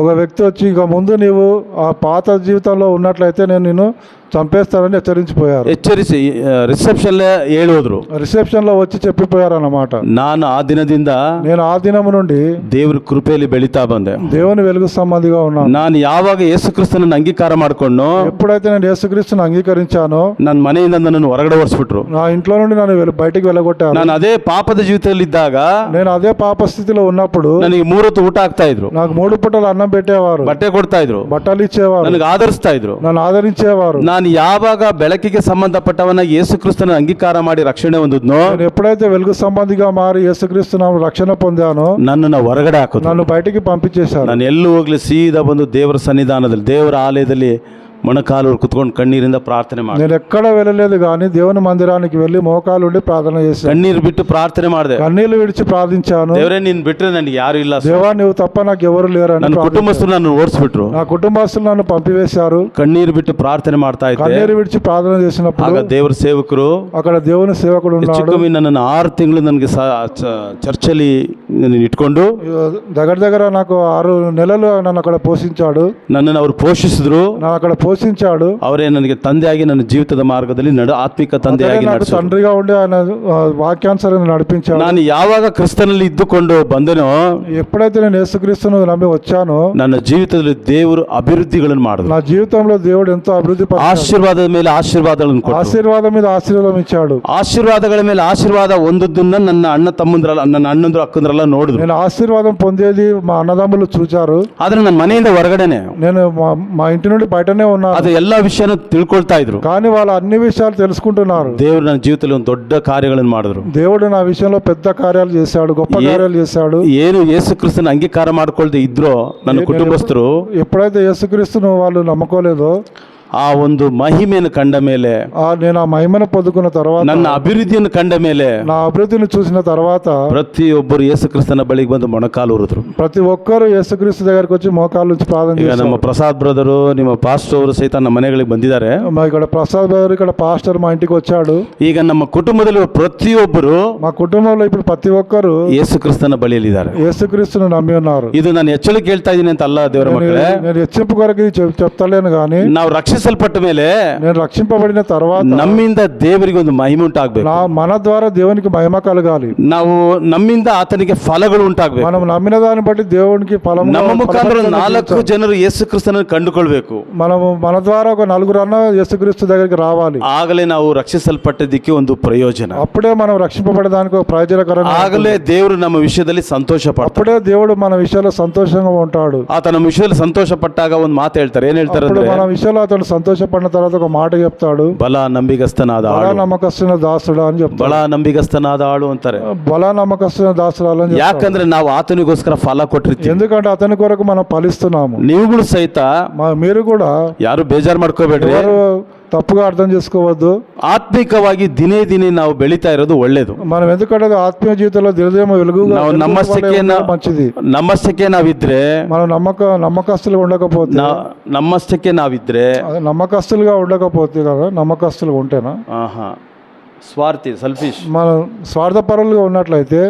ఒక వ్యక్తి వచ్చి ఇక ముందు నీవు ఆ పాత జీవితంలో ఉన్నట్లయితే నేను నిన్ను చంపేస్తానని హెచ్చరించిపోయారు. ಎಚ್ಚರಿಸಿ ರಿಸೆಪ್ಷನ್ಲೇ ಹೇಳೋದ್ರು. రిసెప్షన్లో వచ్చి చెప్పిపోయారు అన్నమాట. ನಾನು ಆ ದಿನದಿಂದ నేను ఆ దినము నుండి ದೇವ್ರ ಕೃಪೆಯಲ್ಲಿ ಬೆಳೀತಾ ಬಂದೆ. దేవుని వెలుగు సంబంధిగా ఉన్నాను. ನಾನು ಯಾವಾಗ ಯೇಸು ಕ್ರಿಸ್ತನನ್ನು ಅಂಗೀಕಾರ ಮಾಡಿಕೊಂಡು ఎప్పుడైతే నేను యేసుక్రీస్తుని అంగీకరించానో ನನ್ನ ಮನೆಯಿಂದ ನನ್ನನ್ನು ಹೊರಗಡೆ ಓಡಿಸ್ಬಿಟ್ರು. నా ఇంట్లో నుండి నన్ను బయటికి వెళ్ళగొట్టారు. ನಾನು ಅದೇ ಪಾಪದ ಜೀವಿತದಲ್ಲಿದ್ದಾಗ నేను అదే పాప స్థితిలో ఉన్నప్పుడు ನನಗೆ 3 ಹೊತ್ತು ಊಟ ಆಗ್ತಾ ಇದ್ರು, నాకు 3 పూటలు అన్నం పెట్టేవారు, ಬಟ್ಟೆ ಕೊಡ್ತಾ ಇದ್ರು, బట్టలు ఇచ్చేవారు, ನನಗೆ ಆಧರಿಸ್ತಾ ಇದ್ರು. నన్ను ఆదరించేవారు. ನಾನು ಯಾವಾಗ ಬೆಳಕಿಗೆ ಸಂಬಂಧಪಟ್ಟವನ ಯೇಸು ಕ್ರಿಸ್ತನ ಅಂಗೀಕಾರ ಮಾಡಿ ರಕ್ಷಣೆ ಹೊಂದಿದ್ನೋ నేను ఎప్పుడైతే వెలుగు సంబంధిగా మారి యేసుక్రీస్తు నామములో రక్షణ పొందానో ನನ್ನನ್ನು ಹೊರಗಡೆ ಹಾಕಿದ್ರು. నన్ను బయటికి పంపించేశారు. ನಾನು ಎಲ್ಲೂ ಹೋಗ್ಲಿ ಸೀದಾ ಬಂದು ದೇವರ ಸನ್ನಿಧಾನದಲ್ಲಿ ದೇವರ ಆಲಯದಲ್ಲಿ ಮೊಣಕಾಲು ಕುತ್ಕೊಂಡು ಕಣ್ಣೀರಿಂದ ಪ್ರಾರ್ಥನೆ ಮಾಡಿ, నేను ఎక్కడ వెళ్ళలేదు కానీ దేవుని మందిరానికి వెళ్ళి మోకాలు ఉండి ప్రార్థన చేశాను. ಕಣ್ಣೀರು ಬಿಟ್ಟು ಪ್ರಾರ್ಥನೆ ಮಾಡಿದೆ. కన్నీళ్లు విడిచి ప్రార్థించాను. ದೇವರೇ ನೀನು ಬಿಟ್ರೆ ನನಗೆ ಯಾರು ಇಲ್ಲ, దేవా నువ్వు తప్ప నాకు ఎవరు లేరని ನನ್ನ ಕುಟುಂಬಸ್ಥರು ನನ್ನ ಓಡಿಸ್ಬಿಟ್ರು. నా కుటుంబస్తులు నన్ను పంపివేశారు. ಕಣ್ಣೀರು ಬಿಟ್ಟು ಪ್ರಾರ್ಥನೆ ಮಾಡ್ತಾ ಇದ್ದೆ. కన్నీరు విడిచి ప్రార్థన చేసినప్పుడు ಆಗ ದೇವರ ಸೇವಕರು అక్కడ దేవుని సేవకుడు ఉన్నాడు. ಚಿಕ್ಕಮ್ಮಿ ನನ್ನನ್ನು 6 ತಿಂಗಳು ನನಗೆ ಚರ್ಚಲ್ಲಿ ಇಟ್ಕೊಂಡು దగ్గర నాకు 6 నెలలు నన్ను అక్కడ పోషించాడు. ನನ್ನನ್ನು ಅವರು ಪೋಷಿಸಿದ್ರು. నన్ను అక్కడ పోషించాడు. ಅವರೇ ನನಗೆ ತಂದೆಯಾಗಿ ನನ್ನ ಜೀವಿತದ ಮಾರ್ಗದಲ್ಲಿ ಆತ್ಮಿಕ ತಂದೆಯಾಗಿ నాకు ನಡೆಸಿದ್ರು. తండ్రిగా ఉండి ఆయన వాక్యానుసారం నడిపించాడు. ನಾನು ಯಾವಾಗ ಕ್ರಿಸ್ತನಲ್ಲಿ ಇದ್ದುಕೊಂಡು ಬಂದನೋ ఎప్పుడైతే నేను యేసుక్రీస్తును నమ్మి వచ్చానో ನನ್ನ ಜೀವಿತದಲ್ಲಿ ದೇವರು ಅಭಿವೃದ್ಧಿಗಳನ್ನು ಮಾಡಿದ್ರು. నా జీవితంలో దేవుడు ఎంతో అభివృద్ధి ಆಶೀರ್ವಾದದ ಮೇಲೆ ಆಶೀರ್ವಾದಗಳನ್ನು ಕೊಟ್ಟರು. ఆశీర్వాదం మీద ఆశీర్వాదం ఇచ్చాడు. ಆಶೀರ್ವಾದಗಳ ಮೇಲೆ ಆಶೀರ್ವಾದ ಹೊಂದದ್ದನ್ನ ನನ್ನ ಅಣ್ಣಂದ್ರು ಅಕ್ಕಂದ್ರೆಲ್ಲ ನೋಡಿದ್ರು. నేను ఆశీర్వాదం పొందేది మా అన్నదమ్ములు చూచారు. ಆದ್ರೆ ನನ್ನ ಮನೆಯಿಂದ ಹೊರಗಡೆನೆ, నేను మా ఇంటి నుండి బయటనే ఉన్నాను. ಅದು ಎಲ್ಲ ವಿಷಯನೂ ತಿಳ್ಕೊಳ್ತಾ ಇದ್ರು. కానీ వాళ్ళు అన్ని విషయాలు తెలుసుకుంటున్నారు. ದೇವರು ನನ್ನ ಜೀವಿತದಲ್ಲಿ ಒಂದು ದೊಡ್ಡ ಕಾರ್ಯಗಳನ್ನು ಮಾಡಿದ್ರು. దేవుడు నా విషయంలో పెద్ద కార్యాలు చేశాడు, గొప్ప కార్యాలు చేశాడు. ಏನು ಯೇಸು ಕ್ರಿಸ್ತನ ಅಂಗೀಕಾರ ಮಾಡ್ಕೊಳ್ದೆ ಇದ್ರೋ ನನ್ನ ಕುಟುಂಬಸ್ಥರು, ఎప్పుడైతే యేసుక్రీస్తును వాళ్ళు నమ్మకోలేదో ಆ ಒಂದು ಮಹಿಮೆಯನ್ನು ಕಂಡ ಮೇಲೆ, నేను ఆ మహిమను పొందుకున్న తర్వాత, ನನ್ನ ಅಭಿವೃದ್ಧಿಯನ್ನು ಕಂಡ ಮೇಲೆ, నా అభివృద్ధిని చూసిన తర్వాత ಪ್ರತಿಯೊಬ್ಬರು ಯೇಸು ಕ್ರಿಸ್ತನ ಬಳಿಗೆ ಬಂದು ಮೊಣಕಾಲು ಊರಿದ್ರು. ప్రతి ఒక్కరు యేసుక్రీస్తు దగ్గరికి వచ్చి మోకాళ్ళ నుంచి ప్రార్థన ಈಗ చేశారు. ನಮ್ಮ ಪ್ರಸಾದ್ ಬ್ರದರು, ನಿಮ್ಮ ಪಾಸ್ಟರ್ ಅವರು ಸಹಿತ ನಮ್ಮ ಮನೆಗಳಿಗೆ ಬಂದಿದ್ದಾರೆ. ఇక్కడ ప్రసాద్ గారు, ఇక్కడ పాస్టర్ మా ఇంటికి వచ్చాడు. ಈಗ ನಮ್ಮ ಕುಟುಂಬದಲ್ಲಿ ಪ್ರತಿಯೊಬ್ಬರು మా కుటుంబంలో ఇప్పుడు ప్రతి ఒక్కరు ಯೇಸು ಕ್ರಿಸ್ತನ ಬಳಿಯಲ್ಲಿದ್ದಾರೆ. యేసుక్రీస్తును నమ్మి ఉన్నారు. ಇದು ನಾನು ಎಚ್ಚರಿಕೆ ಹೇಳ್ತಾ ಇದ್ದೀನಿ ಅಂತ ಅಲ್ಲ ದೇವರ ಮಕ್ಕಳೇ. నేను హెచ్చింపు కొరకు ఇది చెప్తలేను కానీ, ನಾವು ರಕ್ಷಿಸಲ್ಪಟ್ಟ ಮೇಲೆ నేను రక్షింపబడిన తర్వాత ನಮ್ಮಿಂದ ದೇವರಿಗೆ ಒಂದು ಮಹಿಮೆ ಉಂಟಾಗಬೇಕು. మన ద్వారా దేవునికి మహిమ కలగాలి. ನಾವು ನಮ್ಮಿಂದ ಆತನಿಗೆ ಫಲಗಳು ಉಂಟಾಗಬೇಕು. మనం నమ్మిన దాన్ని బట్టి దేవునికి ఫలం, ನಮ್ಮ ಮುಖಾಂತರ 4 ಜನರು ಯೇಸು ಕ್ರಿಸ್ತನನ್ನು ಕಂಡುಕೊಳ್ಬೇಕು. మనము మన ద్వారా ఒక 4 అన్న యేసుక్రీస్తు దగ్గరికి రావాలి. ಆಗಲೇ ನಾವು ರಕ್ಷಿಸಲ್ಪಟ್ಟದಕ್ಕೆ ಒಂದು ಪ್ರಯೋಜನ. అప్పుడే మనం రక్షింపబడడానికి ఒక ప్రయోజనకరంగా, ಆಗಲೇ ದೇವರು ನಮ್ಮ ವಿಷಯದಲ್ಲಿ ಸಂತೋಷ ಪಡ್ತಾರೆ. అప్పుడే దేవుడు మన విషయంలో సంతోషంగా ఉంటాడు. ಆತ ನಮ್ಮ ವಿಷಯದಲ್ಲಿ ಸಂತೋಷ ಪಟ್ಟಾಗ ಒಂದು ಮಾತು ಹೇಳ್ತಾರೆ. ಏನ್ ಹೇಳ್ತಾರೆ అప్పుడు ಅಂದ್ರೆ, మన విషయంలో అతను సంతోషపడిన తర్వాత ఒక మాట చెప్తాడు, ಬಲ ನಂಬಿಗಸ್ತನಾದ బల ಆಳು, నమ్మకస్తున్న దాసుడు అని చెప్తాడు. ಬಲ ನಂಬಿಗಸ್ತನಾದ ಆಳು ಅಂತಾರೆ. బల నమ్మకస్తున్న దాసురాలు అని చెప్తాడు. ಯಾಕಂದ್ರೆ ನಾವು ಆತನಿಗೋಸ್ಕರ ಫಲ ಕೊಟ್ಟಿರ್ತೀವಿ. ఎందుకంటే అతని కొరకు మనం ఫలిస్తున్నాము. ನೀವುಗಳು ಸಹಿತ మీరు కూడా ಯಾರು ಬೇಜಾರು ಮಾಡ್ಕೋಬೇಡ್ರಿ, ఎవరు తప్పుగా అర్థం చేసుకోవద్దు. ಆತ್ಮಿಕವಾಗಿ ದಿನೇ ದಿನೇ ನಾವು ಬೆಳೀತಾ ಇರೋದು ಒಳ್ಳೇದು. మనం ఎందుకంటే ఆత్మీయ జీవితంలో దినదిన వెలుగు ನಾವು మంచిది. ನಮ್ಮಷ್ಟಕ್ಕೆ ನಾವಿದ್ರೆ, మనం నమ్మకస్తులుగా ఉండకపోతే, ನಮ್ಮಷ್ಟಕ್ಕೆ ನಾವಿದ್ರೆ, నమ్మకస్తులుగా ఉండకపోతే కదా, నమ్మకస్తులుగా ఉంటేనా, ಸ್ವಾರ್ಥಿ ಸೆಲ್ಫಿಶ್, మనం స్వార్థపరులుగా ఉన్నట్లయితే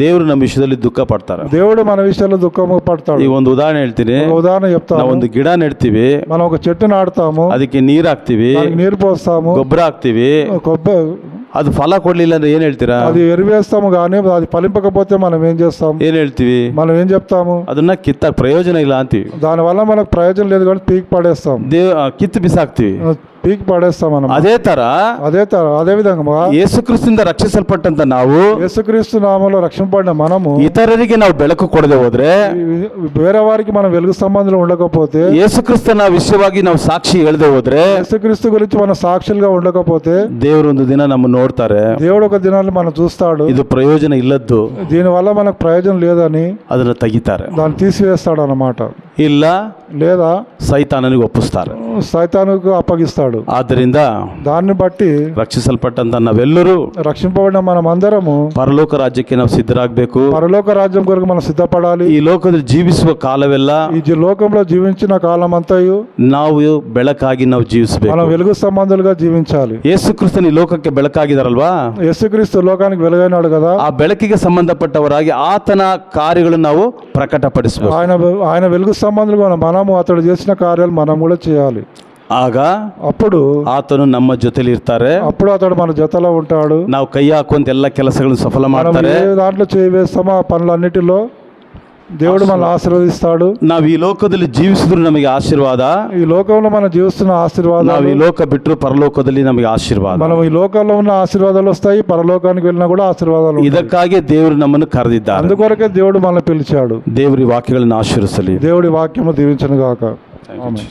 ದೇವರು ನಮ್ಮ ವಿಷಯದಲ್ಲಿ ದುಃಖ ಪಡ್ತಾರೆ. దేవుడు మన విషయాల్లో దుఃఖం పడతాడు. ಈಗ ಒಂದು ಉದಾಹರಣೆ ಹೇಳ್ತೀನಿ. ఉదాహరణ చెప్తాను. ನಾವು ಒಂದು ಗಿಡ ನೆಡ್ತೀವಿ, మనం ఒక చెట్టు నాటుతాము, ಅದಕ್ಕೆ ನೀರು ಹಾಕ್ತಿವಿ, నీరు పోస్తాము, ಗೊಬ್ಬರ ಹಾಕ್ತಿವಿ, ಅದು ಫಲ ಕೊಡ್ಲಿಲ್ಲ ಅಂದ್ರೆ ಏನ್ ಹೇಳ್ತೀರಾ? అది ఎరువేస్తాము, కానీ అది ఫలింపకపోతే మనం ఏం చేస్తాం? ಏನ್ ಹೇಳ್ತೀವಿ? మనం ఏం చెప్తాము? ಅದನ್ನ ಕಿತ್ತ ಪ್ರಯೋಜನ ಇಲ್ಲ ಅಂತೀವಿ. దానివల్ల మనకు ప్రయోజనం లేదు కానీ పీకి పడేస్తాం, ಕಿತ್ತು ಬಿಸಾಕ್ತಿವಿ. పీకి పడేస్తాం మనం. అదే అదే విధంగా ಯೇಸುಕ್ರಿಸ್ತಿಂದ ರಕ್ಷಿಸಲ್ಪಟ್ಟಂತ ನಾವು యేసుక్రీస్తు నామములో రక్షింపబడిన మనము ಇತರರಿಗೆ ನಾವು ಬೆಳಕು ಕೊಡದೆ ಹೋದ್ರೆ, వేరే వారికి మనం వెలుగు సంబంధంలో ఉండకపోతే, ಯೇಸುಕ್ರಿಸ್ತನ ವಿಷಯವಾಗಿ ನಾವು ಸಾಕ್ಷಿ ಹೇಳದೆ ಹೋದ್ರೆ, యేసుక్రీస్తు గురించి మనం సాక్షులుగా ఉండకపోతే ದೇವರು ಒಂದು ದಿನ ನಮ್ಮ ನೋಡ್ತಾರೆ, దేవుడు ఒక దినాన్ని మనం చూస్తాడు, ಇದು ಪ್ರಯೋಜನ ಇಲ್ಲದ್ದು, దీనివల్ల మనకు ప్రయోజనం లేదని ಅದನ್ನ ತೆಗಿತಾರೆ. దాన్ని తీసివేస్తాడు అన్నమాట. ಇಲ್ಲ లేదా ಸೈತಾನನಿಗೆ ಒಪ್ಪಿಸ್ತಾರೆ. సైతానుకు అప్పగిస్తాడు. ಆದ್ದರಿಂದ దాన్ని బట్టి ರಕ್ಷಿಸಲ್ಪಟ್ಟಂತ ನಾವೆಲ್ಲರೂ రక్షింపబడిన మనం అందరము ಪರಲೋಕ ರಾಜ್ಯಕ್ಕೆ ನಾವು ಸಿದ್ಧರಾಗಬೇಕು. పరలోక రాజ్యం కొరకు మనం సిద్ధపడాలి. ಈ ಲೋಕದಲ್ಲಿ ಜೀವಿಸುವ ಕಾಲವೆಲ್ಲ ఈ లోకంలో జీవించిన కాలం అంతయు ನಾವು ಬೆಳಕಾಗಿ ನಾವು మనం ಜೀವಿಸಬೇಕು. వెలుగు సంబంధులుగా జీవించాలి. ಯೇಸುಕ್ರಿಸ್ತನ ಈ ಲೋಕಕ್ಕೆ ಬೆಳಕಾಗಿದಾರಲ್ವಾ, యేసుక్రీస్తు లోకానికి వెలుగైనాడు కదా, ಆ ಬೆಳಕಿಗೆ ಸಂಬಂಧಪಟ್ಟವರಾಗಿ ಆತನ ಕಾರ್ಯಗಳನ್ನು ನಾವು ಪ್ರಕಟಪಡಿಸಬೇಕು. ఆయన వెలుగు సంబంధులుగా మనము అతడు చేసిన కార్యాలు మనం కూడా చేయాలి. ಆಗ అప్పుడు ಆತನು ನಮ್ಮ ಜೊತೆಲಿ ಇರ್ತಾರೆ. అప్పుడు అతడు మన జతలో ఉంటాడు. ನಾವು ಕೈ ಹಾಕುವಂತ ಎಲ್ಲ ಕೆಲಸಗಳನ್ನು ಸಫಲ మనం ಮಾಡ್ತಾರೆ. ఏ దాంట్లో చేయి వేస్తామో ఆ పనులన్నిటిలో దేవుడు మనల్ని ఆశీర్వదిస్తాడు. ನಾವು ಈ ಲೋಕದಲ್ಲಿ ಜೀವಿಸಿದ್ರು ನಮಗೆ ಆಶೀರ್ವಾದ, ఈ లోకంలో మనం జీవిస్తున్న ನಾವು ఆశీర్వాదాలు, ಈ ಲೋಕ ಬಿಟ್ಟರು ಪರಲೋಕದಲ್ಲಿ ನಮಗೆ ಆಶೀರ್ವಾದ. మనం ఈ లోకంలో ఉన్న ఆశీర్వాదాలు వస్తాయి, పరలోకానికి వెళ్ళినా కూడా ఆశీర్వాదాలు ఉంటాయి. ಇದಕ್ಕಾಗಿ ದೇವರು ನಮ್ಮನ್ನು ಕರೆದಿದ್ದಾರೆ. అందుకొరకే దేవుడు మనల్ని పిలిచాడు. ದೇವರು ಈ ವಾಕ್ಯಗಳನ್ನು ಆಶೀರ್ವದಿಸಲಿ. దేవుడి వాక్యము దీవించను గాక. ఆమేన్.